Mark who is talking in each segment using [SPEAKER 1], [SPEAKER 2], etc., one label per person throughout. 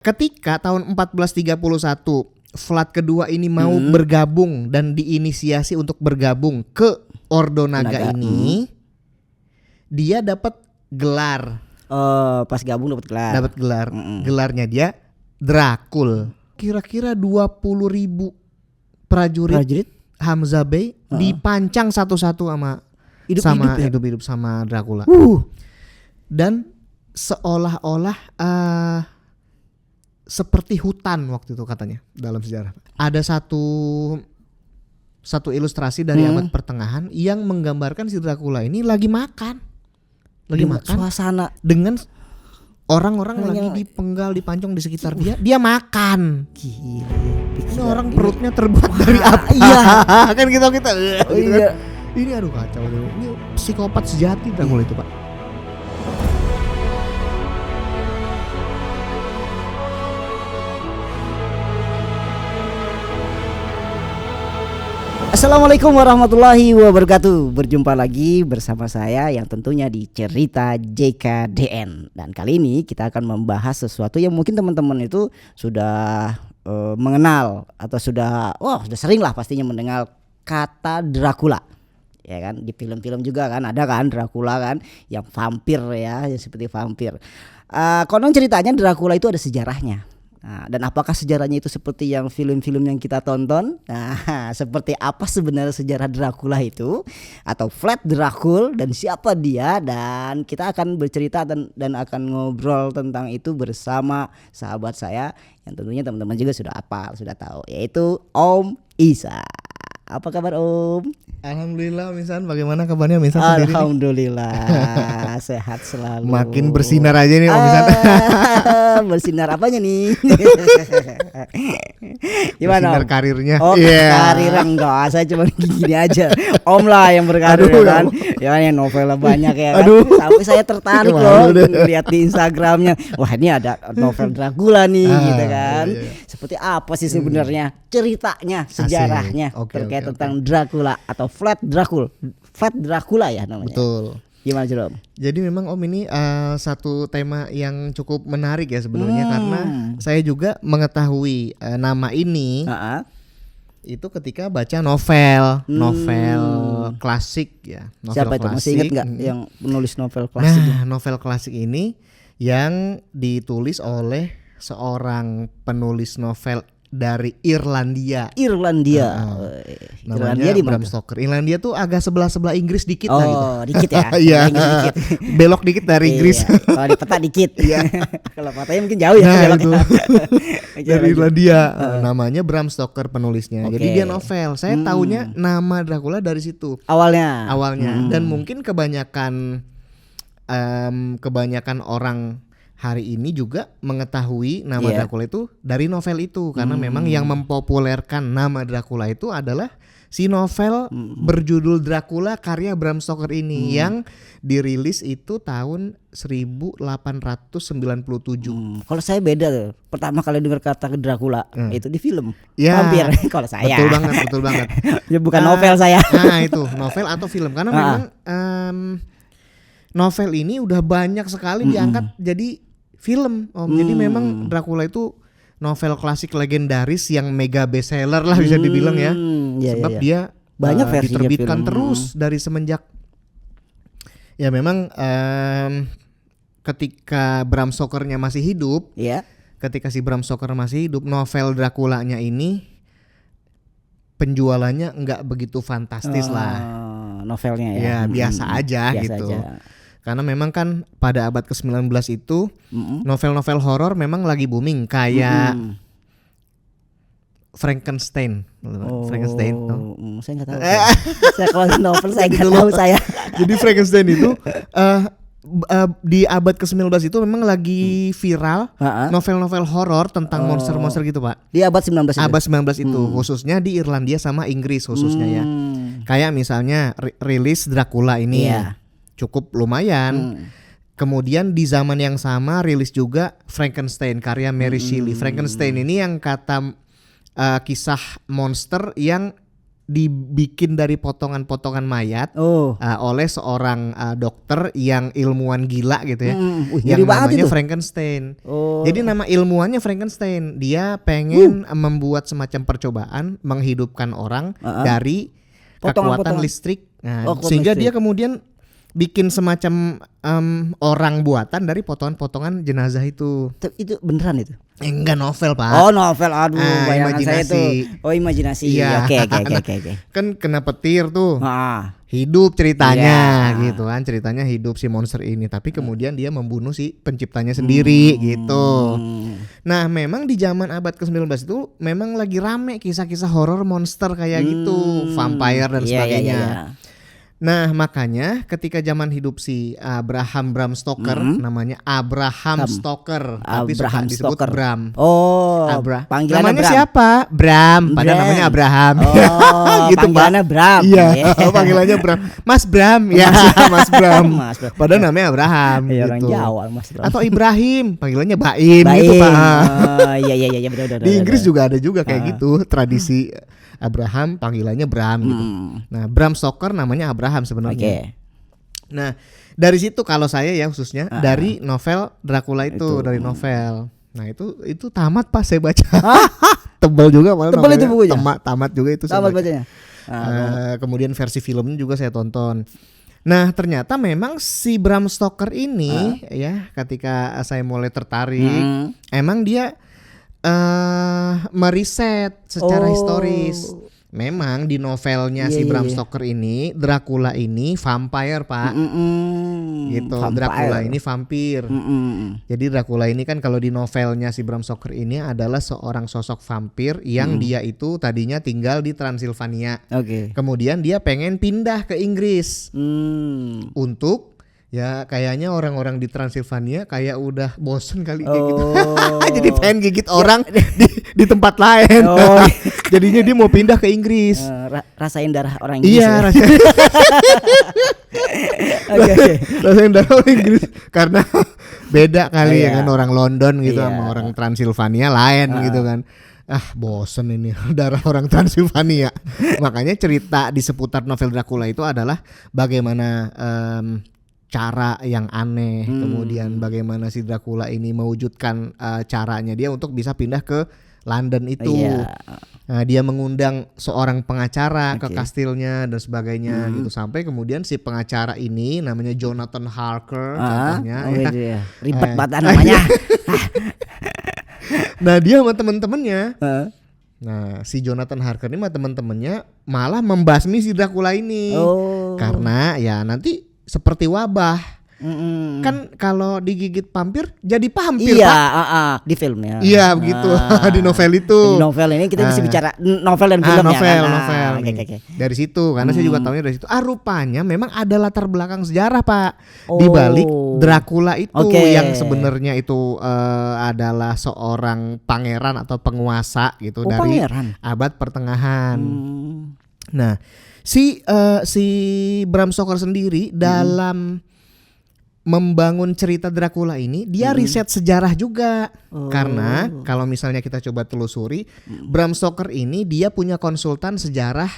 [SPEAKER 1] Ketika tahun 1431 Vlad kedua ini mau bergabung dan diinisiasi untuk bergabung ke Ordo Naga ini, dia dapat gelar.
[SPEAKER 2] Pas gabung dapat gelar.
[SPEAKER 1] Dapat gelar. Gelarnya dia Dracul. Kira-kira 20.000 prajurit Hamzah Bey dipancang satu-satu sama hidup-hidup sama Dracula. Dan seolah-olah seperti hutan waktu itu katanya dalam sejarah. Ada satu ilustrasi dari abad pertengahan yang menggambarkan si Dracula ini lagi makan.
[SPEAKER 2] Suasana
[SPEAKER 1] Dengan orang-orang lagi dipenggal, dipancung di sekitar dia makan.
[SPEAKER 2] Gila.
[SPEAKER 1] Ini orang perutnya terbuat dari apa?
[SPEAKER 2] Iya.
[SPEAKER 1] Kan kita gitu
[SPEAKER 2] Iya.
[SPEAKER 1] kan. Ini aduh kacau. Ini psikopat sejati Dracula itu, Pak.
[SPEAKER 2] Assalamualaikum warahmatullahi wabarakatuh. Berjumpa lagi bersama saya yang tentunya di Cerita JKDN. Dan kali ini kita akan membahas sesuatu yang mungkin teman-teman itu sudah mengenal atau sudah sering lah pastinya mendengar kata Dracula. Ya kan, di film-film juga kan ada kan Dracula kan yang vampir ya, yang seperti vampir. Konon ceritanya Dracula itu ada sejarahnya. Nah, dan apakah sejarahnya itu seperti yang film-film yang kita tonton? Nah, seperti apa sebenarnya sejarah Dracula itu atau Vlad Dracul dan siapa dia? Dan kita akan bercerita dan akan ngobrol tentang itu bersama sahabat saya yang tentunya teman-teman juga sudah hafal, sudah tahu, yaitu Om Isa. Apa kabar Om?
[SPEAKER 1] Alhamdulillah Misan, bagaimana kabarnya Misan sendiri?
[SPEAKER 2] Alhamdulillah sehat selalu.
[SPEAKER 1] Makin bersinar aja nih Om Misan.
[SPEAKER 2] Bersinar apanya nih? Gimana?
[SPEAKER 1] Bersinar karirnya.
[SPEAKER 2] Oh, karir enggak, saya cuma gini aja. Om lah yang berkarir kan. Ya yang novelnya banyak ya kan. Sampai saya tertarik loh lihat di Instagramnya. Wah, ini ada novel Dracula nih gitu kan. Iya. Seperti apa sih sebenarnya ceritanya, sejarahnya terkait tentang Dracula atau Vlad Dracula ya namanya.
[SPEAKER 1] Betul.
[SPEAKER 2] Gimana Om?
[SPEAKER 1] Jadi memang Om ini satu tema yang cukup menarik ya sebenarnya karena saya juga mengetahui nama ini itu ketika baca novel klasik ya. Novel
[SPEAKER 2] siapa itu?
[SPEAKER 1] Klasik.
[SPEAKER 2] Masih ingat nggak yang penulis novel klasik?
[SPEAKER 1] Nah, novel klasik ini yang ditulis oleh seorang penulis novel dari Irlandia.
[SPEAKER 2] Irlandia di
[SPEAKER 1] Bram Stoker. Irlandia tuh agak sebelah Inggris dikit lah gitu.
[SPEAKER 2] Dikit ya.
[SPEAKER 1] Iya. Belok dikit dari Inggris.
[SPEAKER 2] Kalau di peta dikit. Iya. Kalau petanya mungkin jauh ya.
[SPEAKER 1] Nah, itu. Dari Irlandia. Namanya Bram Stoker penulisnya. Jadi dia novel. Saya taunya nama Dracula dari situ. Awalnya. Dan mungkin kebanyakan orang hari ini juga mengetahui nama Dracula itu dari novel itu karena memang yang mempopulerkan nama Dracula itu adalah si novel berjudul Dracula karya Bram Stoker ini yang dirilis itu tahun 1897.
[SPEAKER 2] Kalau saya beda tuh. Pertama kali dengar kata Dracula itu di film.
[SPEAKER 1] Ya,
[SPEAKER 2] vampir kalau saya.
[SPEAKER 1] Betul banget.
[SPEAKER 2] Ya, bukan novel saya.
[SPEAKER 1] Nah, itu novel atau film karena memang novel ini udah banyak sekali diangkat jadi film Om. Jadi memang Dracula itu novel klasik legendaris yang mega bestseller lah bisa dibilang ya. Sebab dia
[SPEAKER 2] banyak versinya
[SPEAKER 1] diterbitkan
[SPEAKER 2] film.
[SPEAKER 1] terus dari semenjak ya memang ketika Bram Stokernya masih hidup. Ketika si Bram Stoker masih hidup, novel Draculanya ini penjualannya enggak begitu fantastis lah.
[SPEAKER 2] Novelnya ya.
[SPEAKER 1] Ya biasa aja gitu. Karena memang kan pada abad ke-19 itu novel-novel horor memang lagi booming kayak Frankenstein. Frankenstein.
[SPEAKER 2] Saya nggak tahu. Saya kalau novel saya nggak tahu saya.
[SPEAKER 1] Jadi Frankenstein itu di abad ke-19 itu memang lagi viral novel-novel horor tentang monster-monster gitu Pak.
[SPEAKER 2] Di abad 19 itu?
[SPEAKER 1] Abad 19 itu khususnya di Irlandia sama Inggris khususnya ya. Kayak misalnya rilis Dracula ini. Cukup lumayan. Kemudian di zaman yang sama rilis juga Frankenstein karya Mary Shelley. Frankenstein ini yang kata kisah monster yang dibikin dari potongan-potongan mayat oleh seorang dokter yang ilmuwan gila gitu ya, yang namanya Frankenstein. Jadi nama ilmuannya Frankenstein. Dia pengen membuat semacam percobaan menghidupkan orang dari kekuatan listrik. Nah, sehingga dia kemudian bikin semacam orang buatan dari potongan-potongan jenazah itu.
[SPEAKER 2] Itu beneran itu?
[SPEAKER 1] Enggak, novel Pak.
[SPEAKER 2] Oh novel, aduh bayangan saya itu. Oh imajinasi.
[SPEAKER 1] Iya.
[SPEAKER 2] Oke.
[SPEAKER 1] Kan kena petir tuh. Hidup ceritanya gitu kan. Ceritanya hidup si monster ini. Tapi kemudian dia membunuh si penciptanya sendiri gitu. Nah memang di zaman abad ke-19 itu memang lagi rame kisah-kisah horor monster kayak gitu. Vampire dan sebagainya. Nah makanya ketika zaman hidup si Abraham Bram Stoker, namanya Abraham Stoker, tapi suka disebut Bram.
[SPEAKER 2] Panggilannya
[SPEAKER 1] namanya
[SPEAKER 2] Bram.
[SPEAKER 1] siapa? Bram, padahal namanya Abraham.
[SPEAKER 2] Gitu panggilannya Bram.
[SPEAKER 1] Iya, panggilannya Bram. Mas Bram, ya Mas Bram. Padahal namanya Abraham.
[SPEAKER 2] Iya,
[SPEAKER 1] gitu.
[SPEAKER 2] Orang Jawa Mas Bram.
[SPEAKER 1] Atau Ibrahim, panggilannya Baim gitu Pak.
[SPEAKER 2] Iya benar.
[SPEAKER 1] Di Inggris juga ada juga kayak gitu tradisi. Abraham panggilannya Bram gitu. Nah, Bram Stoker namanya Abraham sebenarnya. Nah, dari situ kalau saya ya khususnya dari novel Dracula itu, dari novel. Nah, itu tamat pas saya baca. Tebal juga malah.
[SPEAKER 2] Tebal itu bukunya.
[SPEAKER 1] Tamat juga itu.
[SPEAKER 2] Tamat bacanya.
[SPEAKER 1] Kemudian versi filmnya juga saya tonton. Nah, ternyata memang si Bram Stoker ini ya ketika saya mulai tertarik, emang dia meriset secara historis. Memang di novelnya si Bram Stoker ini, Dracula ini vampire Pak. Gitu. Vampire. Dracula ini vampir. Jadi Dracula ini kan kalau di novelnya si Bram Stoker ini adalah seorang sosok vampir yang dia itu tadinya tinggal di Transilvania. Kemudian dia pengen pindah ke Inggris untuk ya kayaknya orang-orang di Transilvania kayak udah bosen kali kayak gitu. Jadi pengen gigit orang di tempat lain. Jadinya dia mau pindah ke Inggris.
[SPEAKER 2] Rasain darah orang Inggris.
[SPEAKER 1] Iya, rasain darah orang Inggris karena beda kali ya kan, orang London gitu sama orang Transilvania lain gitu kan. Bosen ini darah orang Transilvania. Makanya cerita di seputar novel Dracula itu adalah bagaimana cara yang aneh, kemudian bagaimana si Dracula ini mewujudkan caranya dia untuk bisa pindah ke London itu. Nah, dia mengundang seorang pengacara ke kastilnya dan sebagainya gitu, sampai kemudian si pengacara ini namanya Jonathan Harker contohnya.
[SPEAKER 2] Ribet banget namanya.
[SPEAKER 1] Nah, dia sama teman-temannya. Nah, si Jonathan Harker ini sama teman-temannya malah membasmi si Dracula ini. Karena ya nanti seperti wabah. Kan kalau digigit vampir jadi vampir Pak.
[SPEAKER 2] Di filmnya.
[SPEAKER 1] Iya begitu. Di novel itu.
[SPEAKER 2] Di novel ini kita bisa bicara novel dan film
[SPEAKER 1] novel. Dari situ karena saya juga tahunya dari situ. Rupanya memang ada latar belakang sejarah Pak di balik Dracula itu yang sebenarnya itu adalah seorang pangeran atau penguasa gitu dari abad pertengahan. Nah, si Bram Stoker sendiri dalam membangun cerita Dracula ini dia riset sejarah juga. Karena kalau misalnya kita coba telusuri, Bram Stoker ini dia punya konsultan sejarah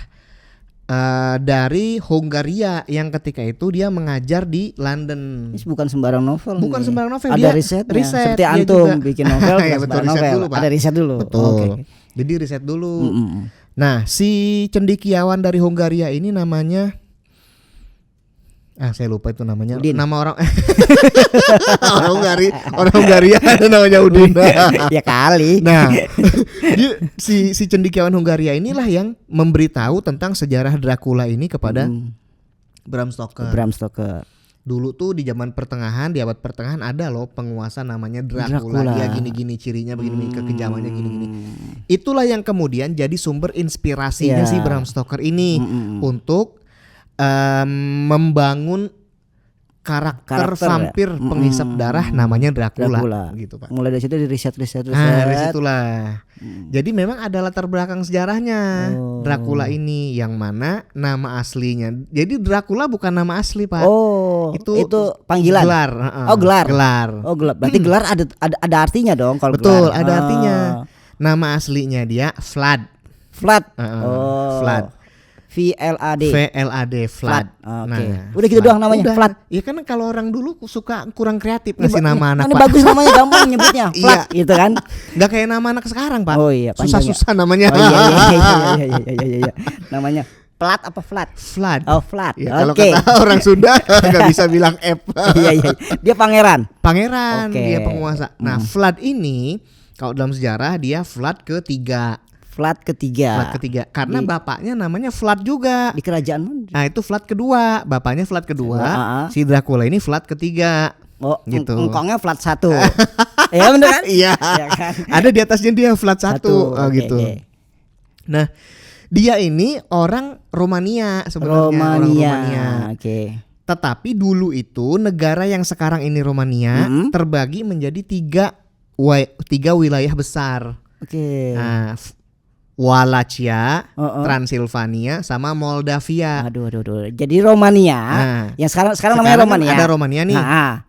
[SPEAKER 1] dari Hungaria yang ketika itu dia mengajar di London.
[SPEAKER 2] Ini bukan sembarang novel.
[SPEAKER 1] Bukan sembarang novel.
[SPEAKER 2] Ada riset. Seperti antum bikin novel sembarang novel.
[SPEAKER 1] Dulu, Pak.
[SPEAKER 2] Ada riset dulu.
[SPEAKER 1] Betul. Jadi riset dulu. Nah, si cendekiawan dari Hungaria ini namanya saya lupa itu namanya.
[SPEAKER 2] Udin.
[SPEAKER 1] Nama orang orang Hungaria ada namanya Udin.
[SPEAKER 2] Ya kali.
[SPEAKER 1] Nah, dia, si cendekiawan Hungaria inilah yang memberitahu tentang sejarah Dracula ini kepada Bram Stoker. Dulu tuh di zaman pertengahan, di abad pertengahan ada loh penguasa namanya Dracula. Dia gini-gini cirinya, begini kekejamannya gini-gini. Itulah yang kemudian jadi sumber inspirasinya si Bram Stoker ini untuk membangun karakter vampir penghisap darah namanya Dracula gitu Pak.
[SPEAKER 2] Mulai dari situ di riset.
[SPEAKER 1] Dari situlah. Jadi memang ada latar belakang sejarahnya Dracula ini yang mana nama aslinya. Jadi Dracula bukan nama asli Pak.
[SPEAKER 2] Itu panggilan.
[SPEAKER 1] Gelar.
[SPEAKER 2] Gelar. Berarti gelar ada artinya dong kalau
[SPEAKER 1] betul,
[SPEAKER 2] gelar.
[SPEAKER 1] Ada artinya. Nama aslinya dia Vlad.
[SPEAKER 2] Vlad.
[SPEAKER 1] Vlad.
[SPEAKER 2] VLAD.
[SPEAKER 1] VLAD Vlad.
[SPEAKER 2] Oke. Udah gitu doang namanya,
[SPEAKER 1] Udah.
[SPEAKER 2] Vlad.
[SPEAKER 1] Ya kan kalau orang dulu suka kurang kreatif ngasih nama anak,
[SPEAKER 2] Ini
[SPEAKER 1] Pak.
[SPEAKER 2] bagus namanya, gampang nyebutnya. Vlad gitu kan.
[SPEAKER 1] Nggak kayak nama anak sekarang, Pak.
[SPEAKER 2] Oh iya, panjang ya.
[SPEAKER 1] Susah-susah namanya.
[SPEAKER 2] Oh iya. Namanya Plat apa Vlad?
[SPEAKER 1] Vlad.
[SPEAKER 2] Oh, Vlad.
[SPEAKER 1] Ya, kalau
[SPEAKER 2] Oke.
[SPEAKER 1] kata orang Sunda nggak bisa bilang F.
[SPEAKER 2] Iya. Dia pangeran.
[SPEAKER 1] Pangeran,
[SPEAKER 2] Oke.
[SPEAKER 1] dia penguasa. Nah, Vlad ini kalau dalam sejarah dia Vlad ketiga.
[SPEAKER 2] Vlad ketiga.
[SPEAKER 1] Karena bapaknya namanya Vlad juga.
[SPEAKER 2] Di kerajaan mana?
[SPEAKER 1] Nah, itu Vlad kedua. Bapaknya Vlad kedua. Si Dracula ini Vlad ketiga.
[SPEAKER 2] Oh,
[SPEAKER 1] gitu.
[SPEAKER 2] engkongnya Vlad 1. Ya bener kan?
[SPEAKER 1] Iya.
[SPEAKER 2] Ya kan?
[SPEAKER 1] Ada di atasnya dia Vlad 1.
[SPEAKER 2] Oke,
[SPEAKER 1] Gitu.
[SPEAKER 2] oke.
[SPEAKER 1] Nah, dia ini orang Romania sebenarnya. Orang Romania.
[SPEAKER 2] Oke.
[SPEAKER 1] Tetapi dulu itu negara yang sekarang ini Romania terbagi menjadi tiga wilayah besar.
[SPEAKER 2] Oke.
[SPEAKER 1] Nah, Wallachia, Transilvania, sama Moldavia.
[SPEAKER 2] Aduh. Jadi Romania, yang sekarang namanya Romania.
[SPEAKER 1] Ada Romania nih.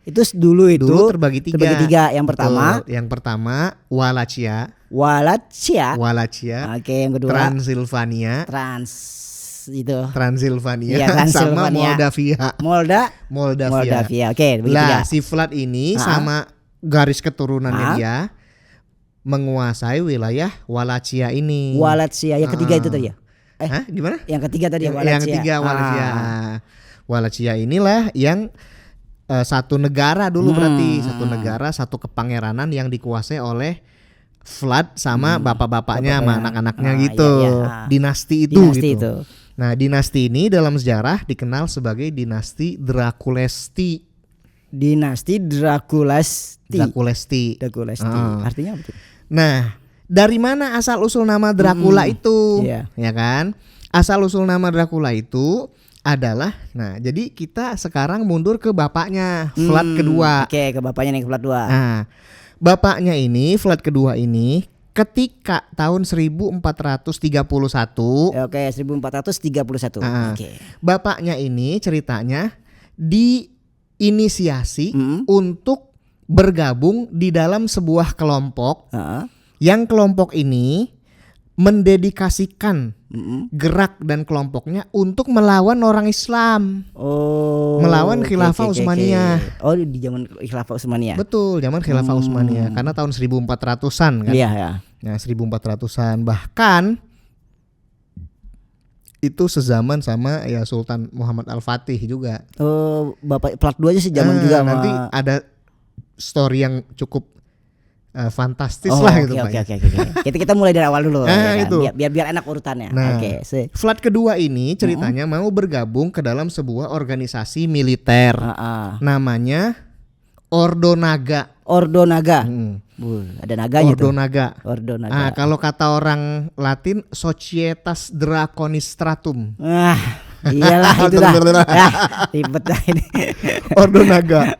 [SPEAKER 2] Itu dulu
[SPEAKER 1] terbagi tiga. Yang pertama Wallachia.
[SPEAKER 2] Oke, yang kedua
[SPEAKER 1] Transilvania. Transilvania,
[SPEAKER 2] Iya,
[SPEAKER 1] sama
[SPEAKER 2] Transilvania.
[SPEAKER 1] Moldavia.
[SPEAKER 2] Oke, begitu ya.
[SPEAKER 1] Si Vlad ini sama garis keturunannya dia menguasai wilayah Wallachia ini.
[SPEAKER 2] Wallachia yang ketiga itu tadi ya?
[SPEAKER 1] Gimana?
[SPEAKER 2] Yang ketiga tadi Wallachia.
[SPEAKER 1] Yang ketiga Wallachia. Wallachia inilah yang satu negara dulu berarti satu negara, satu kepangeranan yang dikuasai oleh Vlad sama bapak-bapaknya sama anak-anaknya gitu.
[SPEAKER 2] Iya.
[SPEAKER 1] Dinasti
[SPEAKER 2] Itu.
[SPEAKER 1] Nah, dinasti ini dalam sejarah dikenal sebagai dinasti Draculesti.
[SPEAKER 2] Artinya apa tuh?
[SPEAKER 1] Nah, dari mana asal usul nama Dracula itu?
[SPEAKER 2] Iya.
[SPEAKER 1] Ya kan? Asal usul nama Dracula itu adalah, nah jadi kita sekarang mundur ke bapaknya, Vlad kedua.
[SPEAKER 2] Oke, ke bapaknya nih, Vlad 2.
[SPEAKER 1] Nah, bapaknya ini, Vlad kedua ini ketika tahun 1431.
[SPEAKER 2] Oke, 1431. Oke.
[SPEAKER 1] Bapaknya ini ceritanya diinisiasi untuk bergabung di dalam sebuah kelompok. Yang kelompok ini mendedikasikan gerak dan kelompoknya untuk melawan orang Islam. Melawan Khilafah Utsmaniyah.
[SPEAKER 2] Oh, di zaman Khilafah Utsmaniyah.
[SPEAKER 1] Betul, zaman Khilafah Utsmaniyah karena tahun 1400-an kan.
[SPEAKER 2] Iya.
[SPEAKER 1] Nah, 1400-an bahkan itu sezaman sama ya Sultan Muhammad Al-Fatih juga.
[SPEAKER 2] Oh, Bapak Plat 2 aja sejaman juga.
[SPEAKER 1] Nanti ada story yang cukup fantastis lah gitu.
[SPEAKER 2] Oke. Kita mulai dari awal dulu ya kan?
[SPEAKER 1] Itu.
[SPEAKER 2] Biar enak urutannya.
[SPEAKER 1] Nah,
[SPEAKER 2] Oke.
[SPEAKER 1] Vlad kedua ini ceritanya mau bergabung ke dalam sebuah organisasi militer. Namanya Ordo Naga.
[SPEAKER 2] Ada naganya
[SPEAKER 1] Ordo
[SPEAKER 2] tuh.
[SPEAKER 1] Naga.
[SPEAKER 2] Ordo Naga.
[SPEAKER 1] Nah, kalau kata orang Latin Societas Draconistratum.
[SPEAKER 2] Iyalah itu dah. Ribet dah ini.
[SPEAKER 1] Ordo Naga.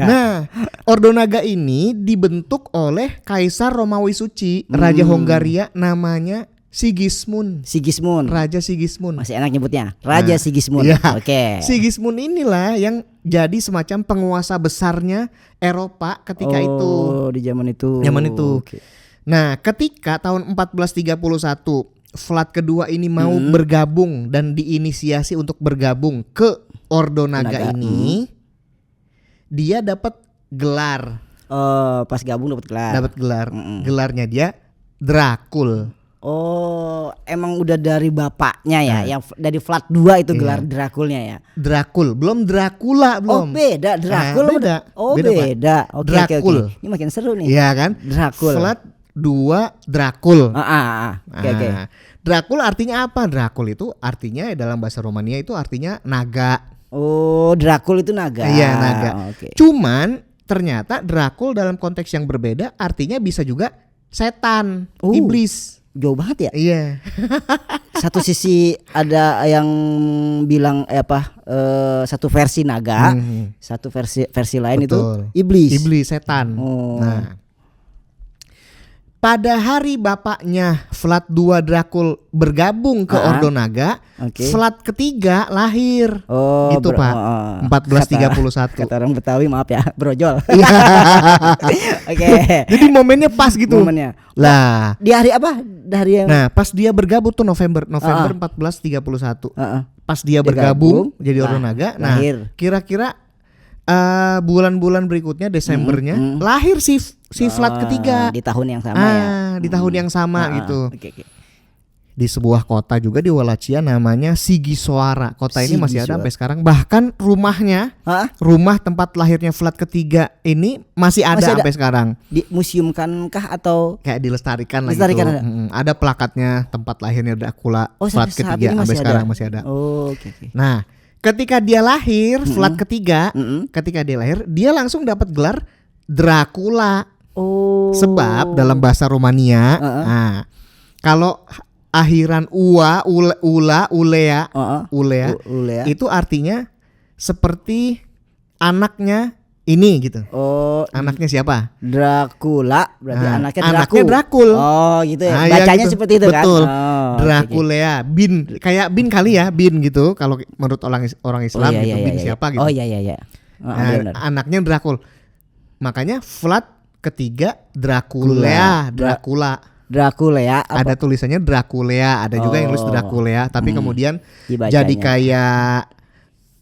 [SPEAKER 2] Nah,
[SPEAKER 1] Ordo Naga ini dibentuk oleh Kaisar Romawi Suci, Raja Hongaria namanya Sigismund. Raja Sigismund.
[SPEAKER 2] Masih enak nyebutnya. Raja Sigismund.
[SPEAKER 1] Iya.
[SPEAKER 2] Oke.
[SPEAKER 1] Sigismund inilah yang jadi semacam penguasa besarnya Eropa ketika itu.
[SPEAKER 2] Di zaman itu.
[SPEAKER 1] Okay. Nah, ketika tahun 1431 Vlad kedua ini mau bergabung dan diinisiasi untuk bergabung ke Ordo Naga ini, dia dapat gelar.
[SPEAKER 2] Pas gabung dapat gelar.
[SPEAKER 1] Gelarnya dia Dracul.
[SPEAKER 2] Oh, emang udah dari bapaknya ya, yang dari Vlad 2 itu gelar Draculnya ya.
[SPEAKER 1] Dracul, belum Dracula belum.
[SPEAKER 2] Oh, beda, Dracul
[SPEAKER 1] beda.
[SPEAKER 2] Beda. Oke. Ini makin seru nih.
[SPEAKER 1] Iya kan?
[SPEAKER 2] Dracul.
[SPEAKER 1] Vlad 2 Dracul.
[SPEAKER 2] Oke.
[SPEAKER 1] Dracul artinya apa? Dracul itu artinya dalam bahasa Romania itu artinya naga.
[SPEAKER 2] Oh, Dracul itu naga.
[SPEAKER 1] Iya, naga.
[SPEAKER 2] Okay.
[SPEAKER 1] Cuman ternyata Dracul dalam konteks yang berbeda artinya bisa juga setan, iblis.
[SPEAKER 2] Jauh banget ya.
[SPEAKER 1] Iya.
[SPEAKER 2] Satu sisi ada yang bilang satu versi naga, satu versi lain. Betul. Itu iblis.
[SPEAKER 1] Iblis, setan.
[SPEAKER 2] Oh.
[SPEAKER 1] Nah, pada hari bapaknya Vlad II Dracul bergabung ke Ordo Naga, Vlad ketiga lahir. Gitu Pak. 1431.
[SPEAKER 2] Kata orang Betawi, maaf ya, brojol. Oke.
[SPEAKER 1] Jadi momennya pas gitu.
[SPEAKER 2] Momennya.
[SPEAKER 1] Lah,
[SPEAKER 2] di hari apa? Dari yang
[SPEAKER 1] Nah, pas dia bergabung tuh November 1431. Pas dia bergabung jadi Ordo Naga. Nah, kira-kira bulan-bulan berikutnya Desembernya lahir si Vlad ketiga
[SPEAKER 2] di tahun yang sama ya.
[SPEAKER 1] Di tahun yang sama gitu. Di sebuah kota juga di Wallachia namanya Sigisoara. Kota ini masih ada sampai sekarang. Bahkan rumah tempat lahirnya Vlad ketiga ini masih ada sampai sekarang.
[SPEAKER 2] Di museumkankah atau
[SPEAKER 1] kayak dilestarikan lah gitu. Ada plakatnya tempat lahirnya Dracula Vlad ketiga sampai sekarang masih ada. Nah, ketika dia lahir, Vlad ketiga, ketika dia lahir, dia langsung dapat gelar Dracula. Sebab dalam bahasa Romania, kalau akhiran ulea itu artinya seperti anaknya ini gitu. Anaknya siapa?
[SPEAKER 2] Dracula, berarti anaknya
[SPEAKER 1] Dracul.
[SPEAKER 2] Gitu ya. Bacanya gitu. Seperti itu kan.
[SPEAKER 1] Betul. Draculea, bin kayak bin kali ya, bin gitu. Kalau menurut orang Islam gitu, bin siapa gitu.
[SPEAKER 2] Iya.
[SPEAKER 1] Anaknya Dracul. Makanya Vlad ketiga Dracula. Ada tulisannya Draculea, ada juga yang tulis Draculea, tapi kemudian dibacanya jadi kayak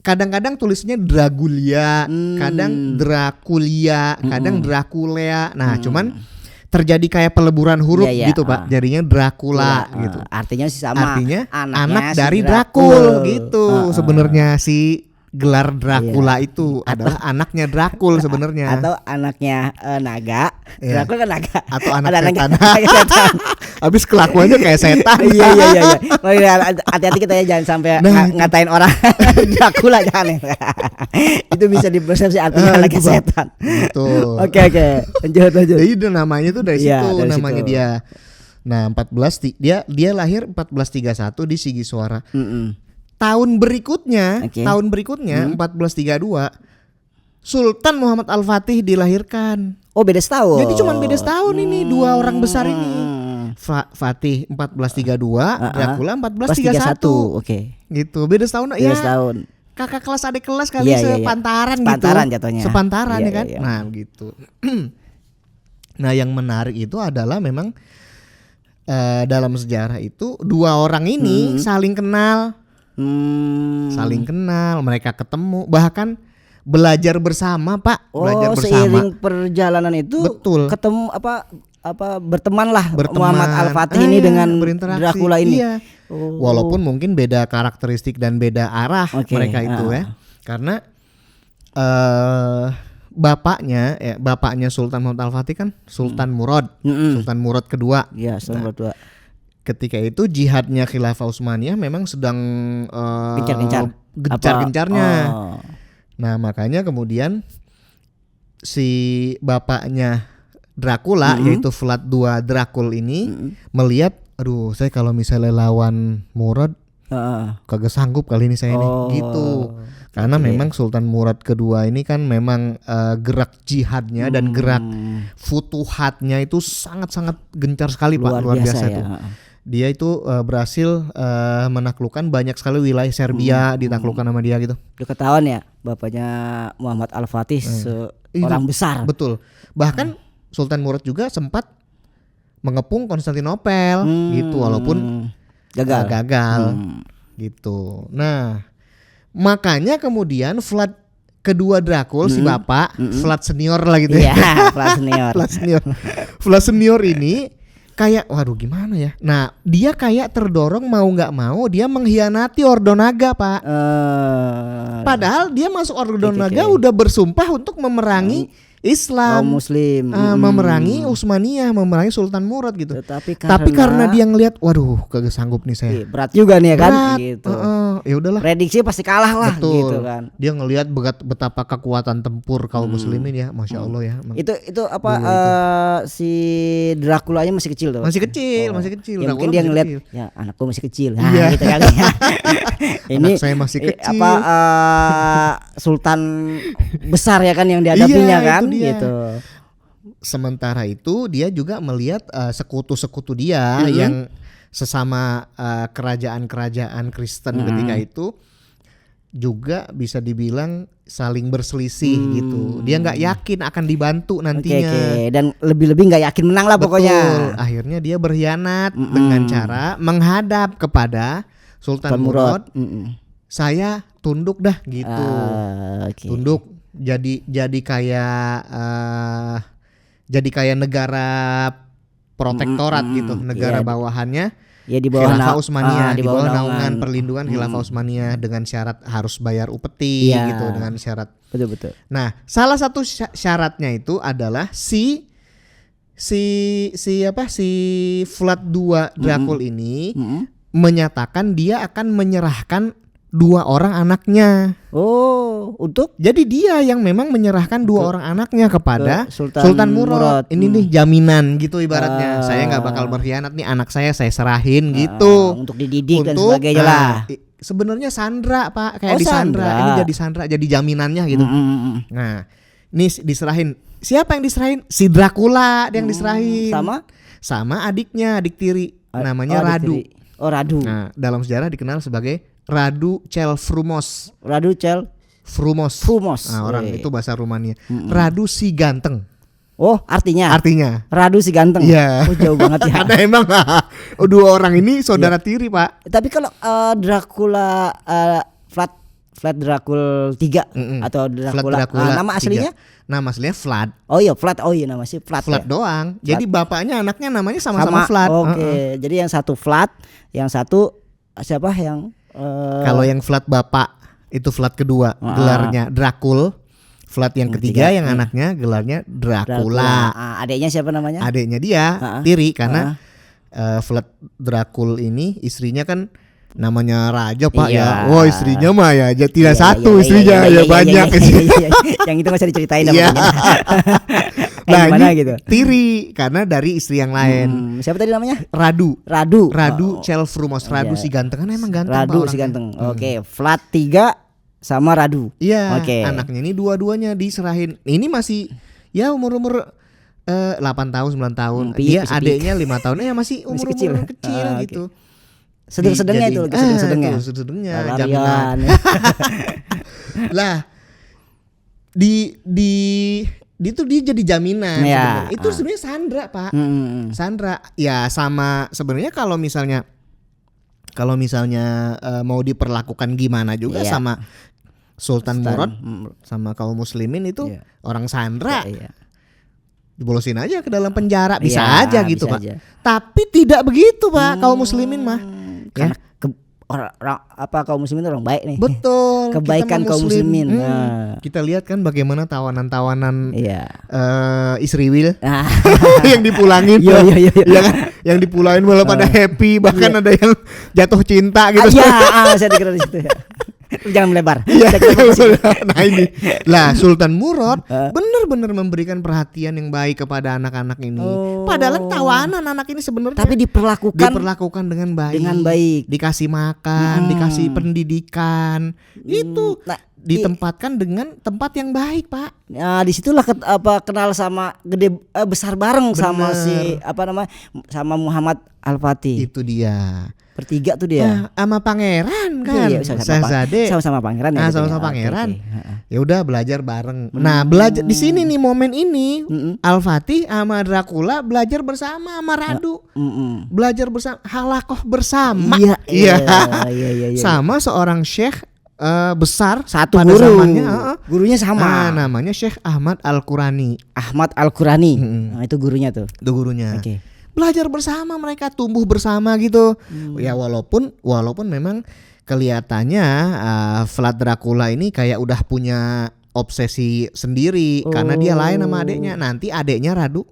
[SPEAKER 1] kadang-kadang tulisnya Dragulia, kadang Draculia, kadang Draculea. Nah, cuman terjadi kayak peleburan huruf gitu Pak. Jadinya Dracula gitu.
[SPEAKER 2] Artinya sama.
[SPEAKER 1] Artinya anak dari Dracul gitu. Sebenarnya si gelar Dracula itu adalah anaknya Dracul sebenarnya.
[SPEAKER 2] Atau anaknya naga. Dracul kan naga.
[SPEAKER 1] Atau anak setan. Habis kelakuannya kayak setan.
[SPEAKER 2] Iya. Hati-hati kita ya, jangan sampai ngatain orang Dracula, jangan. Itu bisa dipersepsi artinya anaknya setan.
[SPEAKER 1] Betul.
[SPEAKER 2] Oke. Lanjut.
[SPEAKER 1] Jadi namanya tuh dari situ namanya dia. Nah, dia lahir 1431 di Sigisoara. Tahun berikutnya 1432 Sultan Muhammad Al-Fatih dilahirkan.
[SPEAKER 2] Beda setahun.
[SPEAKER 1] Jadi cuma beda setahun ini dua orang besar ini. Fatih 1432, Dracula 1431. Gitu, beda setahun ya.
[SPEAKER 2] Setahun.
[SPEAKER 1] Kakak kelas adik kelas kali sepantaran gitu.
[SPEAKER 2] Sepantaran jatuhnya.
[SPEAKER 1] Sepantaran ya kan. Nah, gitu. Nah, yang menarik itu adalah memang dalam sejarah itu dua orang ini saling kenal. Mereka ketemu, bahkan belajar bersama Pak. Belajar bersama.
[SPEAKER 2] Seiring perjalanan itu ketemu berteman Muhammad Al-Fatih ini dengan Dracula ini.
[SPEAKER 1] Walaupun mungkin beda karakteristik dan beda arah mereka itu ya. Karena bapaknya Sultan Muhammad Al-Fatih kan Sultan Murad. Sultan Murad kedua.
[SPEAKER 2] Iya, Sultan Murad kedua.
[SPEAKER 1] Ketika itu jihadnya Khilafah Utsmaniyah memang sedang gencar-gencarnya. Nah, makanya kemudian si bapaknya Dracula yaitu Vlad II Dracul ini melihat, aduh, saya kalau misalnya lawan Murad kagak sanggup kali ini saya nih gitu. Karena memang Sultan Murad kedua ini kan memang gerak jihadnya dan gerak futuhatnya itu sangat-sangat gencar sekali Pak, luar biasa itu. Dia itu berhasil menaklukkan banyak sekali wilayah Serbia, ditaklukkan sama dia gitu.
[SPEAKER 2] Udah ketahuan ya bapaknya Muhammad Al-Fatih orang besar.
[SPEAKER 1] Betul. Bahkan Sultan Murad juga sempat mengepung Konstantinopel gitu, walaupun gagal. Gitu. Nah, makanya kemudian Vlad kedua Dracul si bapak, Vlad senior lah gitu ya. Vlad senior ini kayak waduh gimana ya. Nah, dia kayak terdorong mau nggak mau dia mengkhianati Ordo Naga Pak. Padahal dia masuk Ordo Naga udah bersumpah untuk memerangi Islam,
[SPEAKER 2] Muslim,
[SPEAKER 1] memerangi Utsmaniyah, memerangi Sultan Murad gitu. Tapi karena dia ngelihat, waduh, kagak sanggup nih saya.
[SPEAKER 2] Berat juga nih ya kan, gitu.
[SPEAKER 1] Ya udahlah.
[SPEAKER 2] Prediksi pasti kalah lah,
[SPEAKER 1] betul,
[SPEAKER 2] gitu kan.
[SPEAKER 1] Dia ngelihat betapa kekuatan tempur kaum muslimin ya, masya Allah ya.
[SPEAKER 2] Itu apa? Si Draculanya masih kecil tuh.
[SPEAKER 1] Masih kecil.
[SPEAKER 2] Ya, mungkin dia ngelihat, ya anakku masih kecil. Nah,
[SPEAKER 1] iya.
[SPEAKER 2] gitu kan. Ini
[SPEAKER 1] anak saya masih kecil.
[SPEAKER 2] Sultan besar ya kan yang dihadapinya kan. Gitu.
[SPEAKER 1] sementara itu dia juga melihat sekutu-sekutu dia yang sesama kerajaan-kerajaan Kristen ketika itu juga bisa dibilang saling berselisih gitu. Dia nggak yakin akan dibantu nantinya.
[SPEAKER 2] Oke. Dan lebih-lebih nggak yakin menang lah pokoknya.
[SPEAKER 1] Betul. Akhirnya dia berkhianat dengan cara menghadap kepada Sultan Murad. Saya tunduk dah gitu. Tunduk jadi kayak negara protektorat gitu, negara bawahannya.
[SPEAKER 2] Ya di bawah
[SPEAKER 1] Khilafah Utsmaniyah, di bawah naungan perlindungan Khilafah Utsmaniyah dengan syarat harus bayar upeti gitu, dengan syarat.
[SPEAKER 2] Betul.
[SPEAKER 1] Nah, salah satu syaratnya itu adalah si Vlad II Dracul ini menyatakan dia akan menyerahkan 2 orang anaknya.
[SPEAKER 2] Oh, untuk?
[SPEAKER 1] Jadi dia yang memang menyerahkan 2 orang anaknya kepada Sultan Murad. Ini nih jaminan gitu ibaratnya. Saya nggak bakal berkhianat nih, anak saya serahin gitu.
[SPEAKER 2] Untuk dididik dan sebagainya lah.
[SPEAKER 1] Sebenarnya sandra Pak, kayak disandra. Ini jadi sandra, jadi jaminannya gitu. Nah, ini diserahin. Siapa yang diserahin? Si Dracula yang diserahin. Sama adiknya, adik tiri. Namanya Radu.
[SPEAKER 2] Oh, Radu.
[SPEAKER 1] Nah, dalam sejarah dikenal sebagai Radu Cel Frumos. Frumos. Nah, orang itu bahasa Rumania. Radu si ganteng.
[SPEAKER 2] Oh, artinya Radu si ganteng.
[SPEAKER 1] Iya.
[SPEAKER 2] Oh, jauh banget ya.
[SPEAKER 1] Karena emang 2 orang ini saudara tiri, Pak.
[SPEAKER 2] Tapi kalau Dracula Vlad Dracul 3 atau Dracula, nama aslinya?
[SPEAKER 1] Nama aslinya Vlad.
[SPEAKER 2] Oh iya, Vlad. Oh iya, nama sih Vlad.
[SPEAKER 1] Vlad doang. Jadi bapaknya anaknya namanya sama-sama Vlad.
[SPEAKER 2] Oke. Jadi yang satu Vlad, yang satu siapa yang
[SPEAKER 1] kalau yang Vlad bapak itu Vlad kedua gelarnya Dracul. Vlad yang ketiga yang anaknya gelarnya Dracula.
[SPEAKER 2] Adiknya siapa namanya?
[SPEAKER 1] Adiknya dia tiri karena Vlad Dracul ini istrinya kan namanya raja Pak ya. Wah, istrinya mah ya tidak satu istrinya ya banyak.
[SPEAKER 2] Yang itu nggak usah diceritain namanya.
[SPEAKER 1] Nah ini gitu. Tiri karena dari istri yang lain.
[SPEAKER 2] Siapa tadi namanya?
[SPEAKER 1] Radu Cel Frumos. Radu si ganteng, kan emang ganteng.
[SPEAKER 2] Radu si ganteng. Oke, Vlad 3 sama Radu.
[SPEAKER 1] Iya. Anaknya ini dua-duanya diserahin. Ini masih ya umur 8 tahun 9 tahun. Dia adiknya 5 tahun. Ya masih umur kecil gitu.
[SPEAKER 2] Sedang-sedangnya itu sedang-sedangnya.
[SPEAKER 1] Sedang-sedangnya jaminan. Lah dia jadi jaminan. Itu sebenarnya sandra Pak. Sandra ya sama sebenarnya kalau misalnya mau diperlakukan gimana juga sama Sultan Murad sama kaum muslimin itu orang sandra. Dibolosin aja ke dalam penjara bisa aja gitu Pak. Tapi tidak begitu Pak kaum muslimin mah.
[SPEAKER 2] Karena kaum muslimin orang baik nih.
[SPEAKER 1] Betul.
[SPEAKER 2] Kebaikan kaum muslimin.
[SPEAKER 1] Kita lihat kan bagaimana tawanan-tawanan Israel yang dipulangin. Iya kan? Yang dipulangin malah pada happy, bahkan ada yang jatuh cinta gitu.
[SPEAKER 2] Saya dengar di situ ya. Jangan melebar.
[SPEAKER 1] Nah ini lah Sultan Murad benar-benar memberikan perhatian yang baik kepada anak-anak ini. Padahal tawanan anak ini sebenarnya
[SPEAKER 2] tapi diperlakukan
[SPEAKER 1] dengan baik. Dikasih makan, dikasih pendidikan. Itu ditempatkan dengan tempat yang baik Pak.
[SPEAKER 2] Nah disitulah kenal sama besar bareng sama si sama Muhammad Al-Fatih.
[SPEAKER 1] Itu dia.
[SPEAKER 2] Bertiga tuh dia.
[SPEAKER 1] Sama pangeran kan.
[SPEAKER 2] Sama-sama pangeran ya.
[SPEAKER 1] Sama-sama pangeran. Ya udah belajar bareng. Nah, belajar di sini nih momen ini Al-Fatih sama Dracula belajar bersama sama Radu. Belajar bersama, halakoh bersama. Iya. Sama seorang syekh besar
[SPEAKER 2] satu
[SPEAKER 1] pada
[SPEAKER 2] guru.
[SPEAKER 1] Zamannya,
[SPEAKER 2] gurunya sama.
[SPEAKER 1] Namanya Syekh Ahmad Al-Qurani.
[SPEAKER 2] Nah, itu gurunya tuh.
[SPEAKER 1] Itu gurunya. Belajar bersama mereka, tumbuh bersama gitu. Ya walaupun memang kelihatannya Vlad Dracula ini kayak udah punya obsesi sendiri karena dia lain sama adiknya. Nanti adiknya Radu.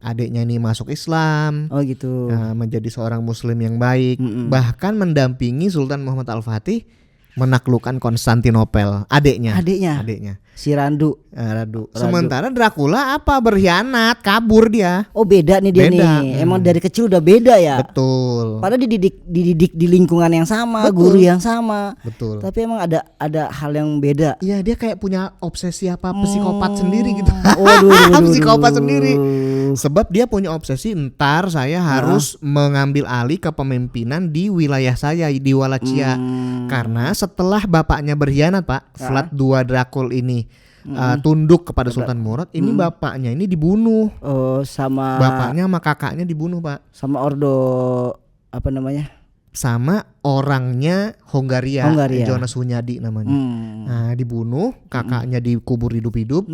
[SPEAKER 1] Adiknya ini masuk Islam.
[SPEAKER 2] Oh gitu.
[SPEAKER 1] Menjadi seorang muslim yang baik. Bahkan mendampingi Sultan Muhammad Al-Fatih menaklukkan Konstantinopel, adiknya.
[SPEAKER 2] Si Radu.
[SPEAKER 1] Radu. Sementara Dracula apa? Berkhianat, kabur dia.
[SPEAKER 2] Oh beda nih dia nih. Emang dari kecil udah beda ya.
[SPEAKER 1] Betul.
[SPEAKER 2] Padahal dididik di lingkungan yang sama,
[SPEAKER 1] Betul.
[SPEAKER 2] guru yang sama.
[SPEAKER 1] Betul.
[SPEAKER 2] Tapi emang ada hal yang beda.
[SPEAKER 1] Iya, dia kayak punya obsesi apa psikopat sendiri gitu. Psikopat sendiri. Sebab dia punya obsesi, ntar saya harus mengambil alih kepemimpinan di wilayah saya di Wallachia. Karena setelah bapaknya berkhianat, Pak, Vlad II Dracul ini tunduk kepada Sultan Murad, ini bapaknya ini dibunuh.
[SPEAKER 2] Oh, sama
[SPEAKER 1] bapaknya sama kakaknya dibunuh, Pak.
[SPEAKER 2] Sama ordo apa namanya?
[SPEAKER 1] Sama orangnya Hongaria. Jonas Hunyadi namanya. Nah, dibunuh, kakaknya dikubur hidup-hidup.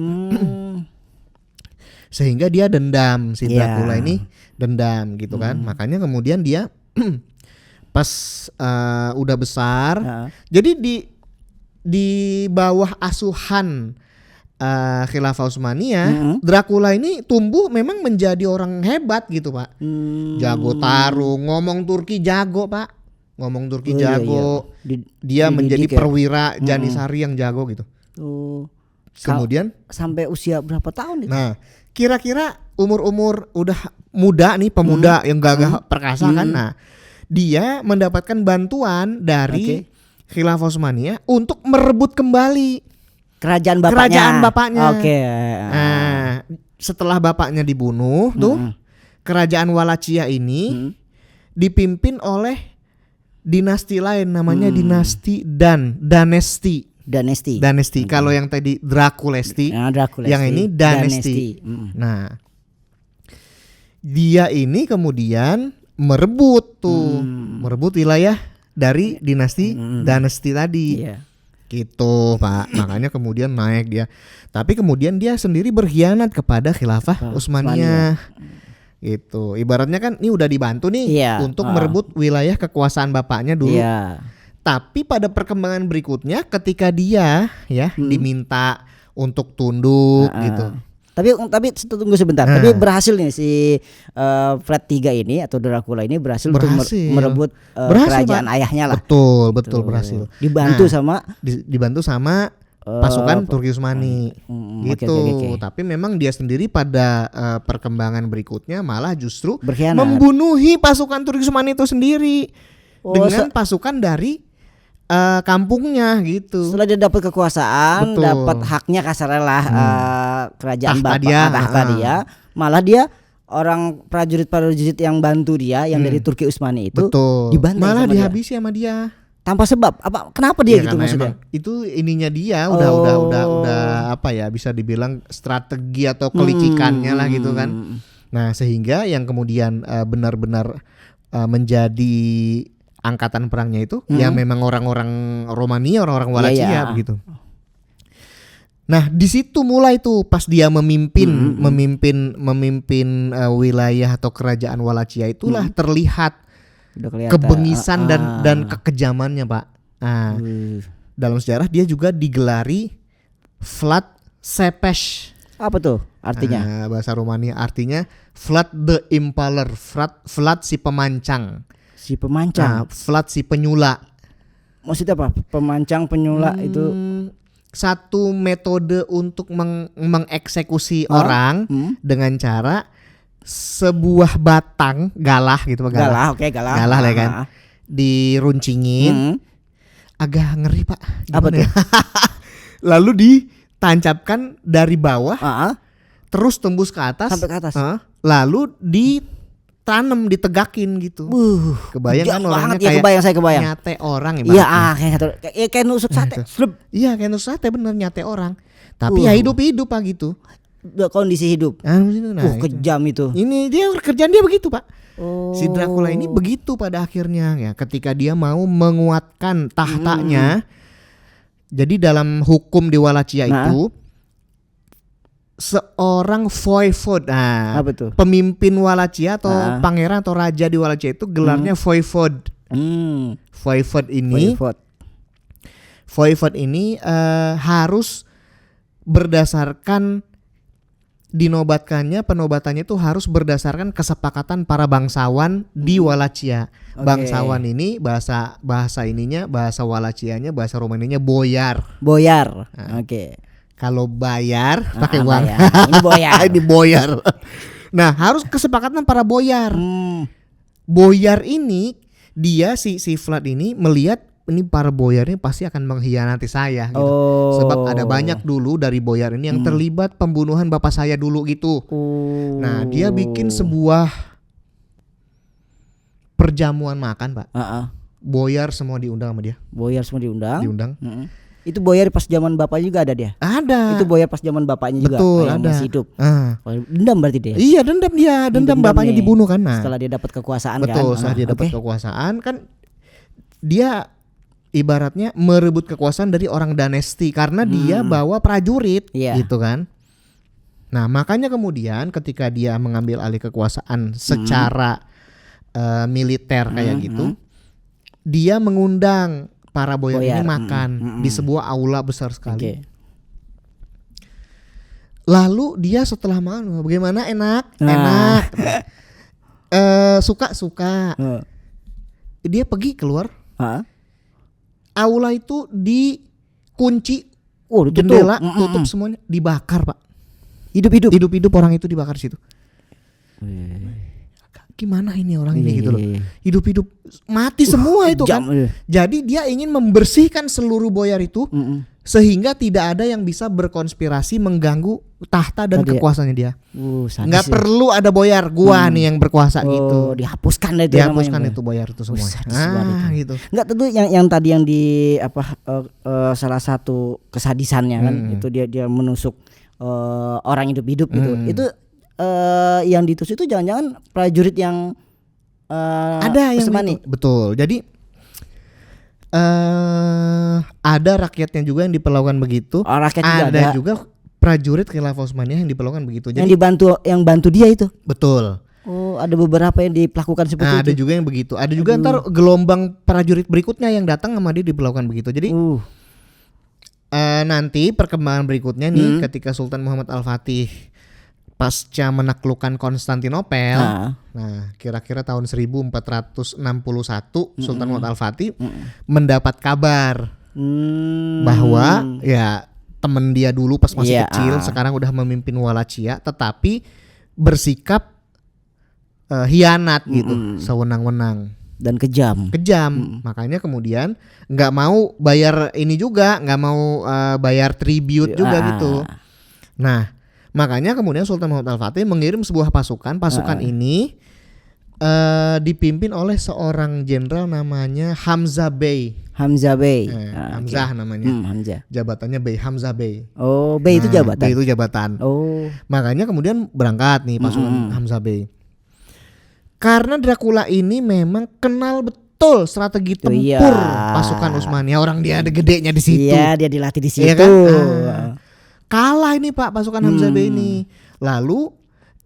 [SPEAKER 1] Sehingga dia dendam, si Dracula ini dendam gitu kan. Makanya kemudian dia pas udah besar, jadi di bawah asuhan Khilafah Utsmaniyah, Dracula ini tumbuh memang menjadi orang hebat gitu, Pak. Jago tarung, ngomong Turki jago, Pak. Ngomong Turki jago. Dia menjadi perwira Janisari yang jago gitu. Kemudian
[SPEAKER 2] sampai usia berapa tahun itu?
[SPEAKER 1] Nah, kira-kira umur udah muda nih, pemuda yang gagah perkasa kan. Nah, dia mendapatkan bantuan dari Khilafah Utsmaniyah untuk merebut kembali
[SPEAKER 2] kerajaan bapaknya.
[SPEAKER 1] Nah, setelah bapaknya dibunuh tuh, kerajaan Wallachia ini dipimpin oleh dinasti lain namanya dinasti Danesti. Kalau yang tadi Draculesti, yang ini Danesti. Nah, dia ini kemudian merebut wilayah dari dinasti Danesti tadi. Gitu, Pak. Makanya kemudian naik dia. Tapi kemudian dia sendiri berkhianat kepada Khilafah Utsmaniyah. Gitu. Ibaratnya kan ini udah dibantu nih untuk merebut wilayah kekuasaan bapaknya dulu. Tapi pada perkembangan berikutnya ketika dia diminta untuk tunduk gitu.
[SPEAKER 2] Tapi tunggu sebentar. Tapi berhasil nih si Vlad III ini atau Dracula ini berhasil untuk merebut kerajaan ayahnya lah.
[SPEAKER 1] Betul berhasil.
[SPEAKER 2] Dibantu
[SPEAKER 1] sama pasukan Turki Utsmani gitu. Tapi memang dia sendiri pada perkembangan berikutnya malah justru membunuhi pasukan Turki Utsmani itu sendiri dengan pasukan dari kampungnya gitu.
[SPEAKER 2] Setelah dia dapat kekuasaan, dapat haknya kasarnya lah kerajaan tahta dia, malah dia orang prajurit yang bantu dia yang dari Turki Utsmani itu dibantai,
[SPEAKER 1] malah dihabisi sama dia
[SPEAKER 2] tanpa sebab. Apa kenapa dia gitu maksudnya?
[SPEAKER 1] Itu ininya dia udah apa ya, bisa dibilang strategi atau kelicikannya lah gitu kan. Nah, sehingga yang kemudian benar-benar menjadi angkatan perangnya itu ya memang orang-orang Romania, orang-orang Wallachia begitu. Nah, di situ mulai tuh pas dia memimpin wilayah atau kerajaan Wallachia itulah terlihat kebengisan dan kekejamannya, Pak. Nah, dalam sejarah dia juga digelari Vlad Tepes.
[SPEAKER 2] Apa tuh artinya?
[SPEAKER 1] Bahasa Romania artinya Vlad the Impaler, Vlad si pemancang. Vlad si penyula.
[SPEAKER 2] Maksudnya apa? Pemancang, penyula itu
[SPEAKER 1] satu metode untuk mengeksekusi orang dengan cara sebuah batang galah gitu, galah ya kan, diruncingin. Agak ngeri, Pak.
[SPEAKER 2] Apa tuh?
[SPEAKER 1] Lalu ditancapkan dari bawah, terus tembus ke atas
[SPEAKER 2] sampai ke atas.
[SPEAKER 1] Lalu ditanam, ditegakin gitu. Kebayang kan orangnya
[SPEAKER 2] kayak
[SPEAKER 1] kebayang. Nyate orang ya.
[SPEAKER 2] Iya, kayak nusuk sate.
[SPEAKER 1] Iya, kayak nusuk sate bener, nyate orang. Tapi ya hidup-hidup, Pak, gitu.
[SPEAKER 2] Kondisi hidup. Kejam itu.
[SPEAKER 1] Ini dia kerjaan dia begitu, Pak. Si Dracula ini begitu pada akhirnya ya, ketika dia mau menguatkan tahtanya. Jadi dalam hukum di Wallachia itu seorang voivod, pemimpin Wallachia atau pangeran atau raja di Wallachia itu gelarnya voivod. Voivod ini harus berdasarkan penobatannya itu harus berdasarkan kesepakatan para bangsawan di Wallachia. Bangsawan ini bahasa Wallachianya, bahasa Romanianya boyar.
[SPEAKER 2] Oke.
[SPEAKER 1] Kalau bayar pakai uang.
[SPEAKER 2] Ini boyar.
[SPEAKER 1] Ini boyar. Nah, harus kesepakatan para boyar. Boyar ini dia si Vlad ini melihat ini para boyar ini pasti akan mengkhianati saya gitu. Sebab ada banyak dulu dari boyar ini yang terlibat pembunuhan bapak saya dulu gitu. Nah, dia bikin sebuah perjamuan makan, Pak. Boyar semua diundang sama dia.
[SPEAKER 2] Boyar semua diundang.
[SPEAKER 1] Itu
[SPEAKER 2] boyar pas zaman bapaknya juga ada dia.
[SPEAKER 1] Ada.
[SPEAKER 2] Itu boyar pas zaman bapaknya juga.
[SPEAKER 1] Betul,
[SPEAKER 2] yang
[SPEAKER 1] ada.
[SPEAKER 2] masih hidup. Dendam berarti dia.
[SPEAKER 1] Iya, dendam bapaknya
[SPEAKER 2] nih.
[SPEAKER 1] dibunuh kan. Nah,
[SPEAKER 2] setelah dia dapat kekuasaan
[SPEAKER 1] betul,
[SPEAKER 2] kan.
[SPEAKER 1] setelah dia dapat kekuasaan kan dia ibaratnya merebut kekuasaan dari orang Danesti karena dia bawa prajurit gitu kan. Nah, makanya kemudian ketika dia mengambil alih kekuasaan secara militer kayak gitu, dia mengundang para boyar ini makan di sebuah aula besar sekali. Lalu dia setelah makan, bagaimana, enak? Suka. Dia pergi keluar. Aula itu dikunci, jendela tutup semuanya, dibakar, Pak. Hidup-hidup orang itu dibakar situ. Gimana ini orang ini gitu loh. Hidup-hidup mati semua itu kan. Jadi dia ingin membersihkan seluruh boyar itu sehingga tidak ada yang bisa berkonspirasi mengganggu tahta dan kekuasaannya dia. Nggak perlu ada boyar nih yang berkuasa gitu.
[SPEAKER 2] Dihapuskan
[SPEAKER 1] itu boyar itu semua. Gitu.
[SPEAKER 2] Nggak, tentu yang tadi yang di salah satu kesadisannya kan itu dia menusuk orang hidup-hidup gitu. Itu yang ditusuk itu jangan-jangan prajurit yang
[SPEAKER 1] ada yang itu. Betul. Jadi ada rakyatnya juga yang diperlakukan begitu. Ada juga prajurit Khilafah Utsmaniyah yang diperlakukan begitu. Jadi
[SPEAKER 2] yang bantu dia itu.
[SPEAKER 1] Betul.
[SPEAKER 2] Ada beberapa yang diperlakukan seperti itu.
[SPEAKER 1] Ada juga yang begitu. Ada juga ntar gelombang prajurit berikutnya yang datang sama dia diperlakukan begitu. Jadi nanti perkembangan berikutnya nih ketika Sultan Muhammad Al-Fatih pasca menaklukkan Konstantinopel, nah kira-kira tahun 1461 Sultan Muhammad Al-Fatih mendapat kabar bahwa ya temen dia dulu pas masih kecil sekarang udah memimpin Wallachia, tetapi bersikap hianat gitu, sewenang-wenang
[SPEAKER 2] dan kejam.
[SPEAKER 1] Makanya kemudian nggak mau bayar ini juga, nggak mau bayar tribute juga gitu. Nah, makanya kemudian Sultan Muhammad Al-Fatih mengirim sebuah pasukan ini dipimpin oleh seorang jenderal namanya Hamzah Bey. Hamzah namanya.
[SPEAKER 2] Hamzah.
[SPEAKER 1] Jabatannya Bey, Hamzah Bey.
[SPEAKER 2] Bey itu jabatan.
[SPEAKER 1] Bey itu jabatan. Makanya kemudian berangkat nih pasukan Hamzah Bey. Karena Dracula ini memang kenal betul strategi tempur pasukan Utsmaniyah. Orang dia ada gedenya di situ.
[SPEAKER 2] Iya, dia dilatih di situ.
[SPEAKER 1] Iya kan? Kalah ini Pak pasukan Hamzah Bey ini. Lalu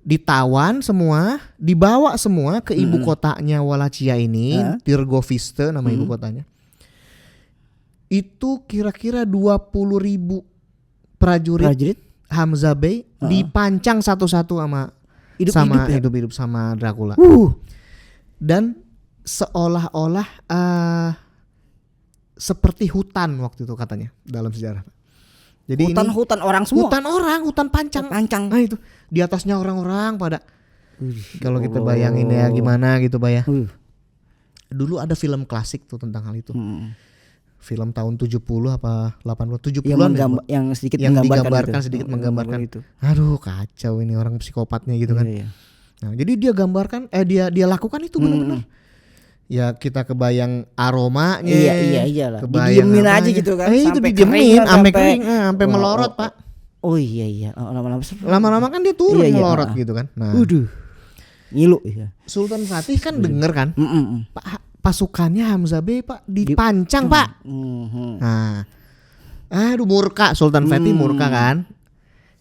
[SPEAKER 1] ditawan semua, dibawa semua ke ibu kotanya Wallachia ini, Tirgoviste nama ibu kotanya. Itu kira-kira 20.000 prajurit Hamzah Bey dipancang satu-satu sama hidup-hidup sama Dracula. Dan seolah-olah seperti hutan waktu itu katanya dalam sejarah. Jadi
[SPEAKER 2] hutan orang semua.
[SPEAKER 1] Hutan pancang. Nah itu di atasnya orang-orang pada. Kalau kita bayangin ya gimana gitu Pak ya. Dulu ada film klasik tuh tentang hal itu. Film tahun 70 apa 80 70-an
[SPEAKER 2] yang sedikit
[SPEAKER 1] menggambarkan itu. Aduh kacau ini orang psikopatnya gitu kan. Nah, jadi dia gambarkan dia lakukan itu benar-benar. Ya kita kebayang aromanya.
[SPEAKER 2] Iyalah.
[SPEAKER 1] Didiemin
[SPEAKER 2] aja gitu kan.
[SPEAKER 1] Itu didiemin sampai kering, sampai melorot, Pak.
[SPEAKER 2] Iya.
[SPEAKER 1] Lama-lama kan dia turun melorot gitu kan. Nah.
[SPEAKER 2] Ngilu.
[SPEAKER 1] Sultan Fatih kan denger kan. Pasukannya Hamzah Bey Pak dipancang, Pak. Nah. Aduh murka Sultan Fatih murka kan.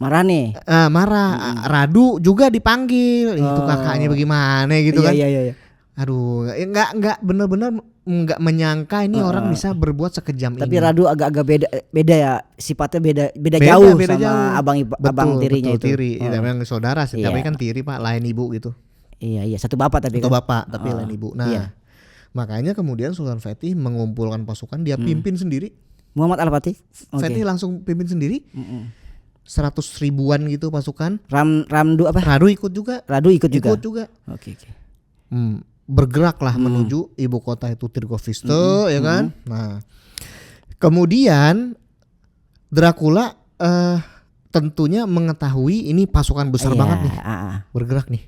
[SPEAKER 2] Marah nih.
[SPEAKER 1] Marah. Radu juga dipanggil. Itu kakaknya bagaimana gitu kan.
[SPEAKER 2] Iya.
[SPEAKER 1] Aduh, nggak bener-bener nggak menyangka ini orang bisa berbuat sekejam
[SPEAKER 2] Tapi
[SPEAKER 1] ini.
[SPEAKER 2] Radu agak-agak beda ya, sifatnya beda
[SPEAKER 1] Beda
[SPEAKER 2] jauh
[SPEAKER 1] jauh.
[SPEAKER 2] sama abang tirinya
[SPEAKER 1] betul,
[SPEAKER 2] itu.
[SPEAKER 1] Tiri, memang saudara sih,
[SPEAKER 2] Iya.
[SPEAKER 1] tapi kan tiri Pak, lain ibu gitu.
[SPEAKER 2] Iya, satu bapak tapi
[SPEAKER 1] Atau
[SPEAKER 2] kan.
[SPEAKER 1] bapak, tapi lain ibu. Nah,
[SPEAKER 2] Iya.
[SPEAKER 1] makanya kemudian Sultan Fatih mengumpulkan pasukan, dia pimpin sendiri.
[SPEAKER 2] Muhammad Al-Fatih.
[SPEAKER 1] Fatih langsung pimpin sendiri. 100 ribuan gitu pasukan.
[SPEAKER 2] Ramdu apa?
[SPEAKER 1] Radu ikut juga.
[SPEAKER 2] Ikut juga. Oke.
[SPEAKER 1] Bergeraklah menuju ibu kota itu Tirgoviste, ya kan. Nah, kemudian Dracula tentunya mengetahui ini pasukan besar banget nih, bergerak nih.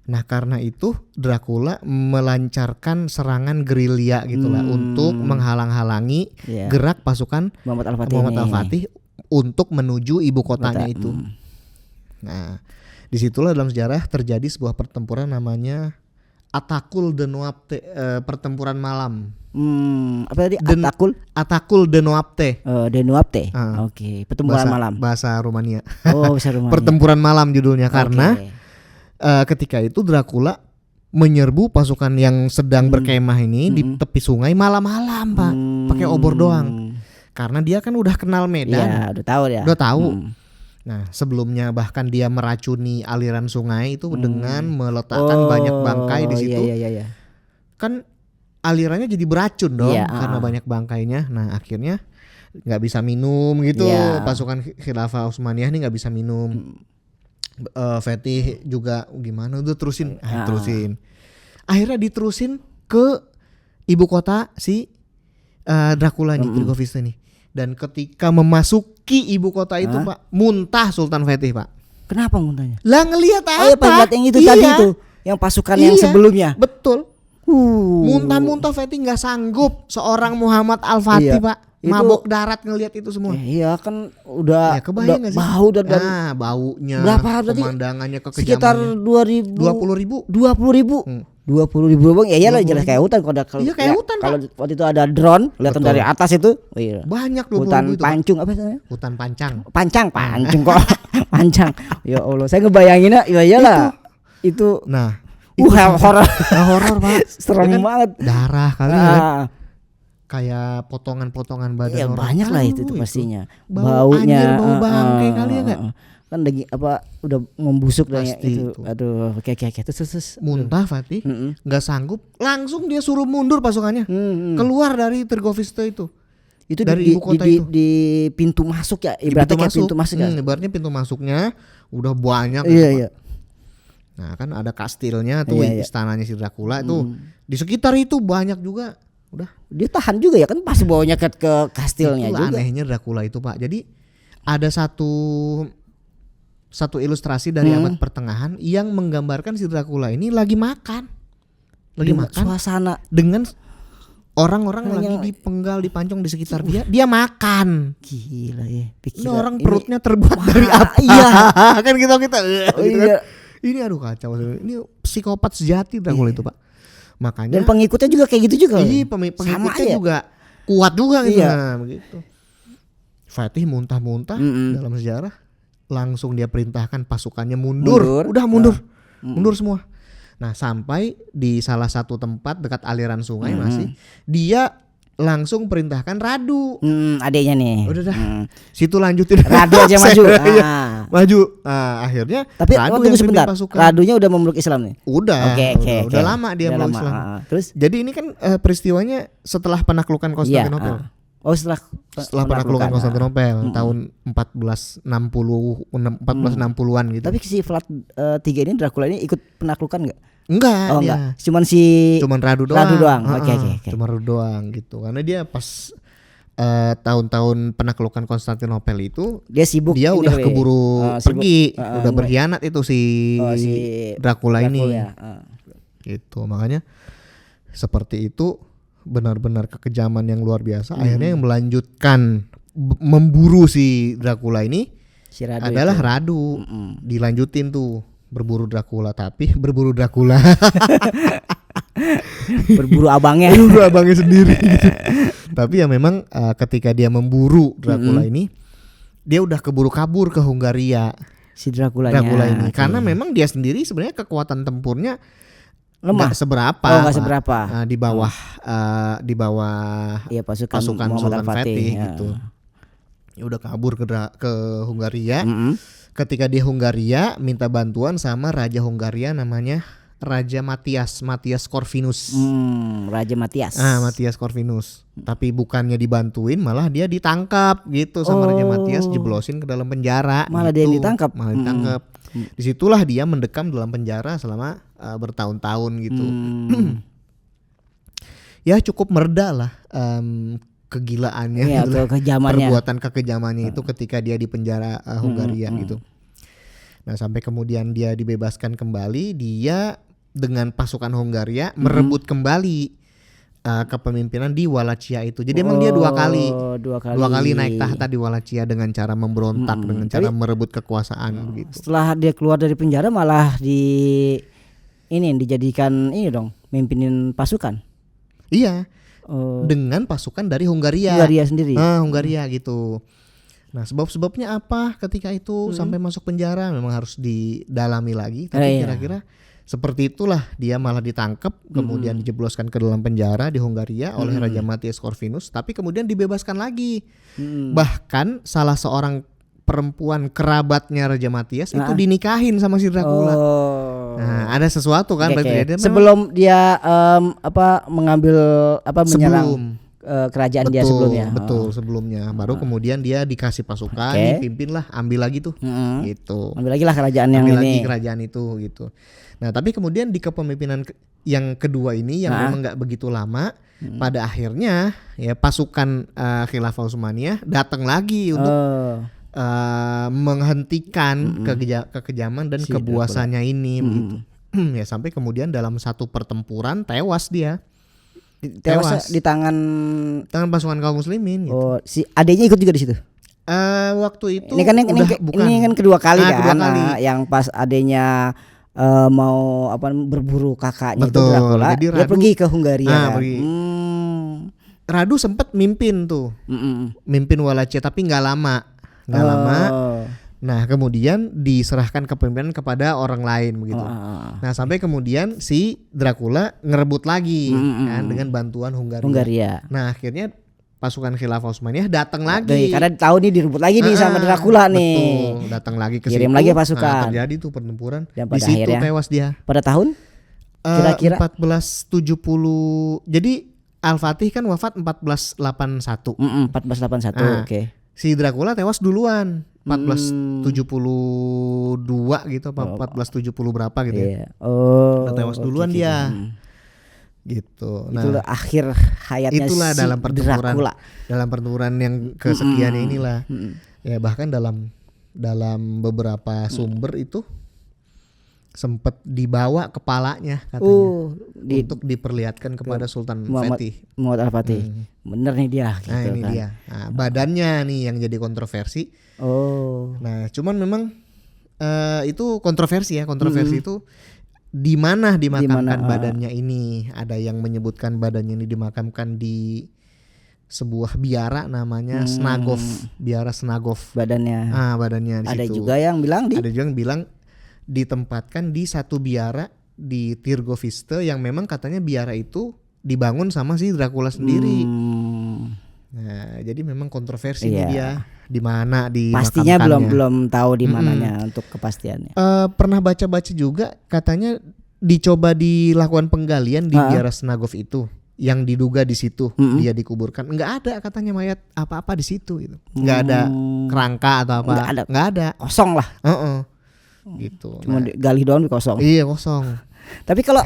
[SPEAKER 1] Nah, karena itu Dracula melancarkan serangan gerilya gitulah untuk menghalang-halangi gerak pasukan
[SPEAKER 2] Muhammad
[SPEAKER 1] Al-Fatih untuk menuju ibu kotanya itu. Nah, disitulah dalam sejarah terjadi sebuah pertempuran namanya Atakul de Noapte, pertempuran malam.
[SPEAKER 2] Apa tadi?
[SPEAKER 1] Atakul de Noapte.
[SPEAKER 2] De Noapte. Oke, pertempuran malam.
[SPEAKER 1] Bahasa Rumania.
[SPEAKER 2] Oh, bahasa Rumania.
[SPEAKER 1] Pertempuran malam judulnya karena ketika itu Dracula menyerbu pasukan yang sedang berkemah ini di tepi sungai malam-malam, Pak. Pakai obor doang. Karena dia kan udah kenal medan.
[SPEAKER 2] Iya, udah tahu ya.
[SPEAKER 1] Udah tahu. Nah, sebelumnya bahkan dia meracuni aliran sungai itu dengan meletakkan banyak bangkai di situ.
[SPEAKER 2] Iya.
[SPEAKER 1] Kan alirannya jadi beracun dong karena banyak bangkainya. Nah, akhirnya nggak bisa minum gitu. Pasukan Khilafah Utsmaniyah ini nggak bisa minum. Fatih juga gimana? Udah terusin. Akhirnya diterusin ke ibu kota si Dracula nih, Tirgoviste nih. Dan ketika memasuki ibu kota itu, Pak, muntah Sultan Fatih, Pak.
[SPEAKER 2] Kenapa muntahnya?
[SPEAKER 1] Lah ngelihat apa?
[SPEAKER 2] Oh ya, ngeliat yang itu tadi itu, yang pasukan yang sebelumnya.
[SPEAKER 1] Betul. Muntah-muntah Fatih nggak sanggup, seorang Muhammad Al-Fatih, Pak. Mabok darat ngelihat itu semua.
[SPEAKER 2] Iya kan udah
[SPEAKER 1] kebayang nggak sih?
[SPEAKER 2] Bau dan
[SPEAKER 1] baunya.
[SPEAKER 2] Berapa
[SPEAKER 1] pemandangannya, kekejamannya.
[SPEAKER 2] Sekitar 20.000. 20.000 bang, ya iyalah jelas kayak hutan kalau
[SPEAKER 1] kayak hutan.
[SPEAKER 2] Kalau waktu itu ada drone kelihatan dari atas itu,
[SPEAKER 1] banyak 20.000
[SPEAKER 2] hutan
[SPEAKER 1] itu,
[SPEAKER 2] pancung apa namanya?
[SPEAKER 1] Hutan pancang
[SPEAKER 2] kok. Pancang. Ya Allah, saya ngebayanginnya ya iyalah. Itu
[SPEAKER 1] nah,
[SPEAKER 2] horor.
[SPEAKER 1] Horor, Pak.
[SPEAKER 2] Serem banget.
[SPEAKER 1] Darah kali ya. Kayak potongan-potongan badan
[SPEAKER 2] ya,
[SPEAKER 1] orang.
[SPEAKER 2] Banyak lah itu pastinya.
[SPEAKER 1] Baunya, bau bangkai kali ya enggak?
[SPEAKER 2] Kan daging apa udah membusuk dan itu.
[SPEAKER 1] Itu.
[SPEAKER 2] Aduh, kayak terus
[SPEAKER 1] muntah Fatih, nggak sanggup, langsung dia suruh mundur pasukannya, keluar dari Tirgoviste itu dari ibu kota itu
[SPEAKER 2] di pintu masuk ya, ibaratnya kayak pintu masuk ya.
[SPEAKER 1] Ibaratnya pintu masuknya udah banyak.
[SPEAKER 2] Iya.
[SPEAKER 1] Nah kan ada kastilnya tuh, istananya si Dracula itu di sekitar itu banyak juga. Udah
[SPEAKER 2] dia tahan juga ya kan, pas bawanya ke kastilnya
[SPEAKER 1] itu
[SPEAKER 2] juga.
[SPEAKER 1] Anehnya Dracula itu, Pak. Jadi ada satu ilustrasi dari abad pertengahan yang menggambarkan si Dracula ini lagi makan
[SPEAKER 2] suasana
[SPEAKER 1] dengan orang-orang lagi dipenggal, dipancung di sekitar dia makan.
[SPEAKER 2] Gila ya.
[SPEAKER 1] Ini orang perutnya terbuat dari apa?
[SPEAKER 2] Iya.
[SPEAKER 1] Kan kita gitu
[SPEAKER 2] iya.
[SPEAKER 1] Kan. Ini aduh kacau. Ini psikopat sejati Dracula itu, Pak. Makanya
[SPEAKER 2] dan pengikutnya juga kayak gitu juga.
[SPEAKER 1] Iya, pengikutnya juga kuat juga gitu.
[SPEAKER 2] Iya.
[SPEAKER 1] Nah, begitu. Fatih muntah-muntah dalam sejarah langsung dia perintahkan pasukannya mundur. Udah mundur. Mundur semua. Nah, sampai di salah satu tempat dekat aliran sungai masih dia langsung perintahkan Radu.
[SPEAKER 2] Adeknya nih.
[SPEAKER 1] Udah dah. Situ lanjutin.
[SPEAKER 2] Radu aja maju.
[SPEAKER 1] Maju. Nah, akhirnya
[SPEAKER 2] tapi
[SPEAKER 1] Radu
[SPEAKER 2] tunggu sebentar.
[SPEAKER 1] pasukan.
[SPEAKER 2] Radunya udah memeluk Islam nih.
[SPEAKER 1] Udah.
[SPEAKER 2] Oke.
[SPEAKER 1] Udah lama dia memeluk Islam.
[SPEAKER 2] Terus
[SPEAKER 1] jadi ini kan peristiwanya setelah penaklukan Konstantinopel. Setelah penaklukan Konstantinopel tahun 1460-an gitu.
[SPEAKER 2] Tapi si Vlad III ini, Dracula ini ikut penaklukan enggak?
[SPEAKER 1] Enggak.
[SPEAKER 2] Cuman
[SPEAKER 1] Radu doang.
[SPEAKER 2] Oke.
[SPEAKER 1] Cuma Radu doang gitu. Karena dia pas tahun-tahun penaklukan Konstantinopel itu
[SPEAKER 2] dia sibuk.
[SPEAKER 1] Dia udah keburu pergi, udah berkhianat itu si Dracula ini. Gitu. Makanya seperti itu, benar-benar kekejaman yang luar biasa. Akhirnya yang melanjutkan memburu si Dracula ini
[SPEAKER 2] si Radu
[SPEAKER 1] adalah itu. Radu. Dilanjutin tuh berburu Dracula, tapi berburu Dracula.
[SPEAKER 2] Berburu abangnya.
[SPEAKER 1] Berburu abangnya sendiri gitu. Tapi ya memang ketika dia memburu Dracula ini, dia udah keburu kabur ke Hungaria.
[SPEAKER 2] Si Dracula
[SPEAKER 1] ini. Karena memang dia sendiri sebenarnya kekuatan tempurnya
[SPEAKER 2] lemah.
[SPEAKER 1] Nggak seberapa.
[SPEAKER 2] Oh, nggak seberapa.
[SPEAKER 1] Di bawah
[SPEAKER 2] Iya, pasukan
[SPEAKER 1] Sultan
[SPEAKER 2] Muhammad
[SPEAKER 1] Fatih
[SPEAKER 2] ya.
[SPEAKER 1] gitu. Ya udah kabur ke Hungaria.
[SPEAKER 2] Mm-mm.
[SPEAKER 1] Ketika di Hungaria minta bantuan sama Raja Hungaria namanya Raja Matias Corvinus.
[SPEAKER 2] Raja Matias.
[SPEAKER 1] Matias Corvinus. Tapi bukannya dibantuin, malah dia ditangkap gitu sama Raja Matias, jeblosin ke dalam penjara.
[SPEAKER 2] Malah
[SPEAKER 1] gitu.
[SPEAKER 2] dia yang ditangkap.
[SPEAKER 1] Malah ditangkap. Disitulah dia mendekam dalam penjara selama bertahun-tahun gitu. Ya cukup mereda lah kegilaannya,
[SPEAKER 2] Iya,
[SPEAKER 1] gitu,
[SPEAKER 2] kekejamannya.
[SPEAKER 1] perbuatan kekejamannya itu ketika dia di penjara Hungaria gitu. Nah sampai kemudian dia dibebaskan kembali, dia dengan pasukan Hungaria merebut kembali kepemimpinan di Wallachia itu. Jadi emang dia dua kali naik tahta di Wallachia dengan cara memberontak, dengan cara merebut kekuasaan begitu.
[SPEAKER 2] Setelah dia keluar dari penjara malah dijadikan mimpinin pasukan.
[SPEAKER 1] Iya. Dengan pasukan dari Hungaria
[SPEAKER 2] sendiri.
[SPEAKER 1] Hungaria gitu. Nah sebab-sebabnya apa ketika itu sampai masuk penjara memang harus didalami lagi. Tapi kira-kira seperti itulah dia malah ditangkap, kemudian dijebloskan ke dalam penjara di Hungaria oleh Raja Matias Corvinus. Tapi kemudian dibebaskan lagi. Bahkan salah seorang perempuan kerabatnya Raja Matias itu dinikahin sama si Dracula. Nah, ada sesuatu kan berarti
[SPEAKER 2] sebelum dia menyerang kerajaan dia sebelumnya.
[SPEAKER 1] Betul, sebelumnya. Baru kemudian dia dikasih pasukan, dipimpin lah, ambil lagi tuh. Gitu.
[SPEAKER 2] Ambil lagi lah kerajaan yang
[SPEAKER 1] ambil
[SPEAKER 2] ini.
[SPEAKER 1] lagi kerajaan itu gitu. Nah, tapi kemudian di kepemimpinan yang kedua ini yang memang enggak begitu lama, pada akhirnya ya pasukan Khilafah Utsmaniyah datang lagi untuk menghentikan kekejaman dan kebuasannya ini gitu. Ya sampai kemudian dalam satu pertempuran tewas dia.
[SPEAKER 2] Tewas di tangan
[SPEAKER 1] pasukan kaum muslimin gitu.
[SPEAKER 2] Oh, si adiknya ikut juga di situ.
[SPEAKER 1] Waktu itu
[SPEAKER 2] ini kan kedua kali kan. Yang pas adiknya mau berburu kakaknya. Betul. Itu Dracula, jadi dia pergi ke Hungaria kan.
[SPEAKER 1] Radu sempat mimpin tuh. Mimpin Wallachia tapi nggak lama. Nah kemudian diserahkan kepemimpinan kepada orang lain begitu. Nah sampai kemudian si Dracula ngerebut lagi kan dengan bantuan Hungaria. Nah akhirnya pasukan Khilafah Utsmaniyah datang lagi.
[SPEAKER 2] Karena tahu nih direbut lagi nih sama Dracula nih.
[SPEAKER 1] Betul, datang lagi ke
[SPEAKER 2] kirim
[SPEAKER 1] situ.
[SPEAKER 2] Lagi pasukan.
[SPEAKER 1] Nah, terjadi tuh pertempuran.
[SPEAKER 2] Di
[SPEAKER 1] situ tewas dia.
[SPEAKER 2] Pada tahun? Kira-kira
[SPEAKER 1] 1470. Jadi Al-Fatih kan wafat 1481.
[SPEAKER 2] 1481. Oke.
[SPEAKER 1] Si Dracula tewas duluan 1472 gitu apa 1470 berapa gitu ya. Tewas duluan dia. Gitu. Nah,
[SPEAKER 2] itulah akhir hayatnya
[SPEAKER 1] itulah
[SPEAKER 2] si
[SPEAKER 1] dalam pertempuran
[SPEAKER 2] Dracula.
[SPEAKER 1] Dalam pertempuran yang kesekian inilah. Ya bahkan dalam beberapa sumber itu sempat dibawa kepalanya katanya untuk diperlihatkan kepada Sultan Fatih.
[SPEAKER 2] Muhammad Al-Fatih. Bener nih dia gitu.
[SPEAKER 1] Nah ini
[SPEAKER 2] kan.
[SPEAKER 1] dia. Nah, badannya nih yang jadi kontroversi. Nah cuman memang itu kontroversi ya. Kontroversi itu di mana dimakamkan badannya ini. Ada yang menyebutkan badannya ini dimakamkan di sebuah biara namanya Snagov. Biara Snagov.
[SPEAKER 2] Badannya.
[SPEAKER 1] Badannya di
[SPEAKER 2] ada
[SPEAKER 1] situ.
[SPEAKER 2] Juga yang bilang
[SPEAKER 1] Ada juga yang bilang ditempatkan di satu biara di Tirgoviste yang memang katanya biara itu dibangun sama si Dracula sendiri. Nah, jadi memang kontroversi nih dia di mana
[SPEAKER 2] pastinya belum tahu di mananya untuk kepastiannya.
[SPEAKER 1] Pernah baca-baca juga katanya dicoba dilakukan penggalian di biara Snagov itu yang diduga di situ dia dikuburkan. Enggak ada katanya mayat apa-apa di situ gitu. Enggak ada kerangka atau apa. Enggak ada.
[SPEAKER 2] Kosong lah.
[SPEAKER 1] Gitu.
[SPEAKER 2] Cuma gali doang kosong.
[SPEAKER 1] Iya kosong.
[SPEAKER 2] Tapi kalau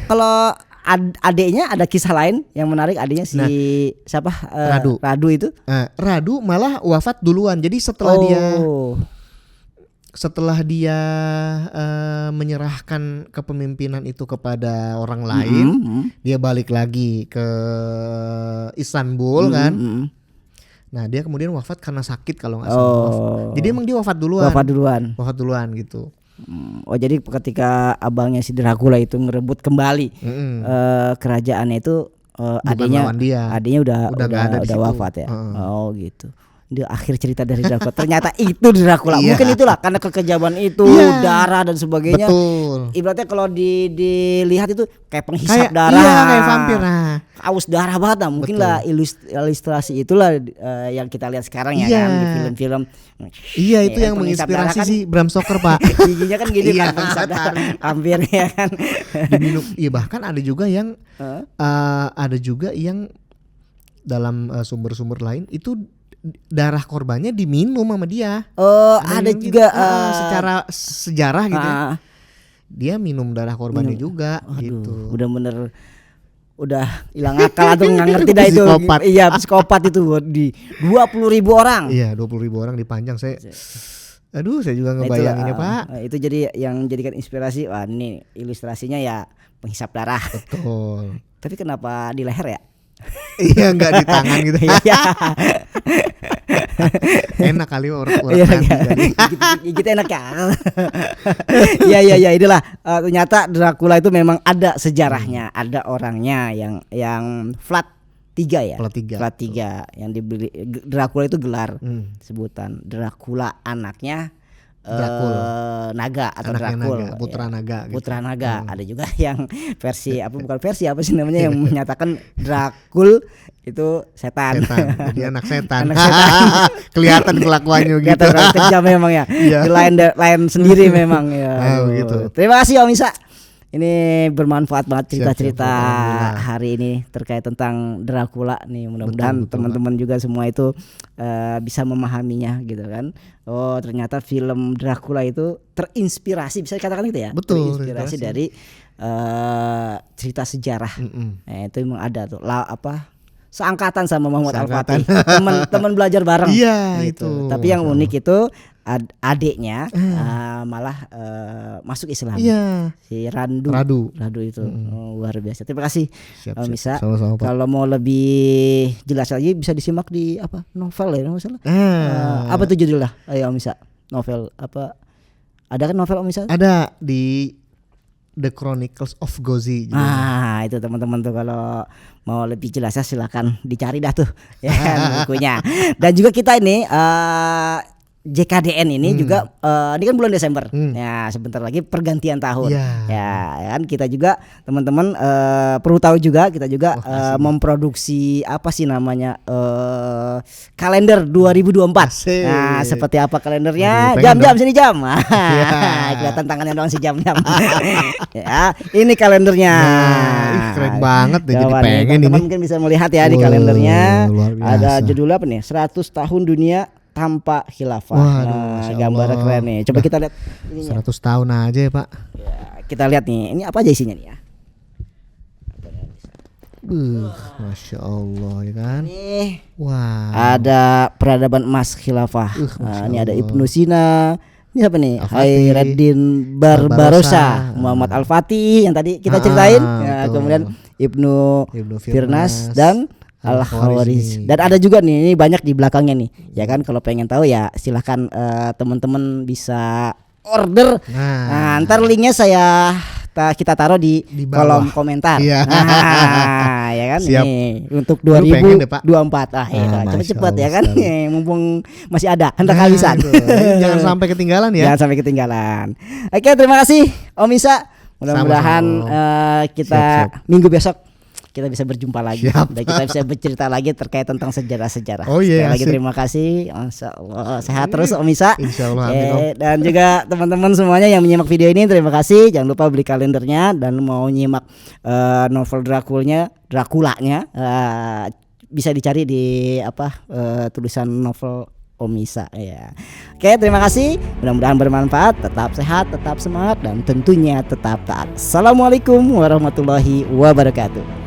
[SPEAKER 2] adiknya ada kisah lain yang menarik. Adiknya siapa? Radu itu.
[SPEAKER 1] Radu malah wafat duluan. Jadi setelah dia menyerahkan kepemimpinan itu kepada orang lain, dia balik lagi ke Istanbul kan. Nah dia kemudian wafat karena sakit kalau nggak salah. Jadi emang dia wafat duluan gitu.
[SPEAKER 2] Jadi ketika abangnya si Dracula itu ngerebut kembali kerajaannya itu adiknya udah wafat ya. Gitu. di akhir cerita dari Dracula ternyata itu Dracula. Mungkin itulah karena kekejaman itu, darah dan sebagainya.
[SPEAKER 1] Betul.
[SPEAKER 2] Ibaratnya kalau dilihat itu kayak penghisap darah.
[SPEAKER 1] Iya, kayak vampir. Nah,
[SPEAKER 2] aus darah banget. Nah, mungkin lah ilustrasi itulah yang kita lihat sekarang ya kan di film-film.
[SPEAKER 1] Iya, itu yang menginspirasi kan, si Bram Stoker, Pak.
[SPEAKER 2] Giginya kan gini kan penghisap darah. Hampir ya kan.
[SPEAKER 1] Diminum. Iya, bahkan ada juga yang dalam sumber-sumber lain itu darah korbannya diminum sama dia.
[SPEAKER 2] Ada juga
[SPEAKER 1] secara sejarah gitu. Dia minum darah korbannya juga.
[SPEAKER 2] Aduh,
[SPEAKER 1] gitu.
[SPEAKER 2] Bener-bener udah hilang akal atau nggak ngerti dah itu.
[SPEAKER 1] Psikopat.
[SPEAKER 2] Iya, psikopat itu di 20.000 orang.
[SPEAKER 1] Iya, 20.000 orang dipanjang. Saya juga ngebayanginnya, Pak.
[SPEAKER 2] Itu jadi yang jadikan inspirasi. Wah, ini ilustrasinya ya penghisap darah.
[SPEAKER 1] Betul.
[SPEAKER 2] Tapi kenapa di leher ya?
[SPEAKER 1] Iya, nggak di tangan gitu. Enak kali orang
[SPEAKER 2] gitu enak ya. Iya inilah ternyata Dracula itu memang ada sejarahnya, ada orangnya yang flat 3 ya. Flat 3 yang diberi Dracula itu gelar sebutan. Dracula anaknya naga atau Dracul,
[SPEAKER 1] putra naga gitu.
[SPEAKER 2] Putra naga. Ada juga yang versi apa sih namanya yang menyatakan Dracul itu setan.
[SPEAKER 1] Jadi anak setan. Kelihatan kelakuannya gitu.
[SPEAKER 2] Kelihatan kejam memang ya. Lain sendiri memang ya.
[SPEAKER 1] Gitu.
[SPEAKER 2] Terima kasih Om Isa. Ini bermanfaat banget cerita-cerita hari ini terkait tentang Dracula nih. Mudah-mudahan teman-teman juga semua itu bisa memahaminya gitu kan. Oh, ternyata film Dracula itu terinspirasi, bisa dikatakan gitu ya.
[SPEAKER 1] Betul.
[SPEAKER 2] Terinspirasi dari cerita sejarah. Itu memang ada tuh. Seangkatan sama Muhammad Al-Fatih. Teman belajar bareng.
[SPEAKER 1] Iya,
[SPEAKER 2] gitu. Tapi yang unik itu adiknya malah masuk Islam.
[SPEAKER 1] Iya.
[SPEAKER 2] Si Radu itu luar biasa. Terima kasih Om Isa. Kalau mau lebih jelas lagi bisa disimak di novel ya, nggak salah. Apa tuh judulnya? Ayo Om Isa. Novel apa? Ada kan novel Om Isa?
[SPEAKER 1] Ada di The Chronicles of Gozi.
[SPEAKER 2] Itu teman-teman tuh kalau mau lebih jelasnya silakan dicari dah tuh ya kan bukunya. Dan juga kita ini JKDN ini juga ini kan bulan Desember. Ya, sebentar lagi pergantian tahun. Ya kan kita juga teman-teman perlu tahu juga kita juga memproduksi apa sih namanya kalender 2024. Nah, seperti apa kalendernya? Jam-jam sini jam. Kelihatan tangannya doang si jam-jam. Ya, ini kalendernya.
[SPEAKER 1] Keren banget deh, jadi pengen ini.
[SPEAKER 2] Teman-teman mungkin bisa melihat ya di kalendernya. Ada judulnya apa nih? 100 tahun dunia tanpa khilafah. Gambarnya keren nih. Coba kita lihat ininya.
[SPEAKER 1] 100 tahun aja ya, Pak.
[SPEAKER 2] Ya, kita lihat nih. Ini apa aja isinya nih ya?
[SPEAKER 1] Masya Allah ya kan.
[SPEAKER 2] Nih, ada peradaban emas khilafah. Ini ada Ibnu Sina. Ini apa nih? Khairuddin Barbarossa, Muhammad Al-Fatih yang tadi kita ceritain. Kemudian Ibnu Firnas dan Al-Khawarizmi. Dan ada juga nih, ini banyak di belakangnya nih. Ya kan, kalau pengen tahu ya silahkan teman-teman bisa order. Nah, ntar linknya kita taruh di kolom komentar.
[SPEAKER 1] Iya.
[SPEAKER 2] Nah, ya kan.
[SPEAKER 1] Siap.
[SPEAKER 2] Nih untuk 2024. Cepet-cepet ya kan. Mumpung masih ada hendak habisan.
[SPEAKER 1] Jangan sampai ketinggalan ya.
[SPEAKER 2] Jangan sampai ketinggalan. Oke, terima kasih Om Isa. Mudah-mudahan kita minggu besok kita bisa berjumpa lagi. Dan kita bisa bercerita lagi terkait tentang sejarah-sejarah. Sekali lagi terima kasih. Masya Allah, sehat terus Om Isa.
[SPEAKER 1] Insyaallah.
[SPEAKER 2] Dan juga teman-teman semuanya yang menyimak video ini, terima kasih. Jangan lupa beli kalendernya dan mau nyimak novel Draculanya bisa dicari di tulisan novel Om Isa ya. Oke, terima kasih. Mudah-mudahan bermanfaat. Tetap sehat, tetap semangat dan tentunya tetap taat. Assalamualaikum warahmatullahi wabarakatuh.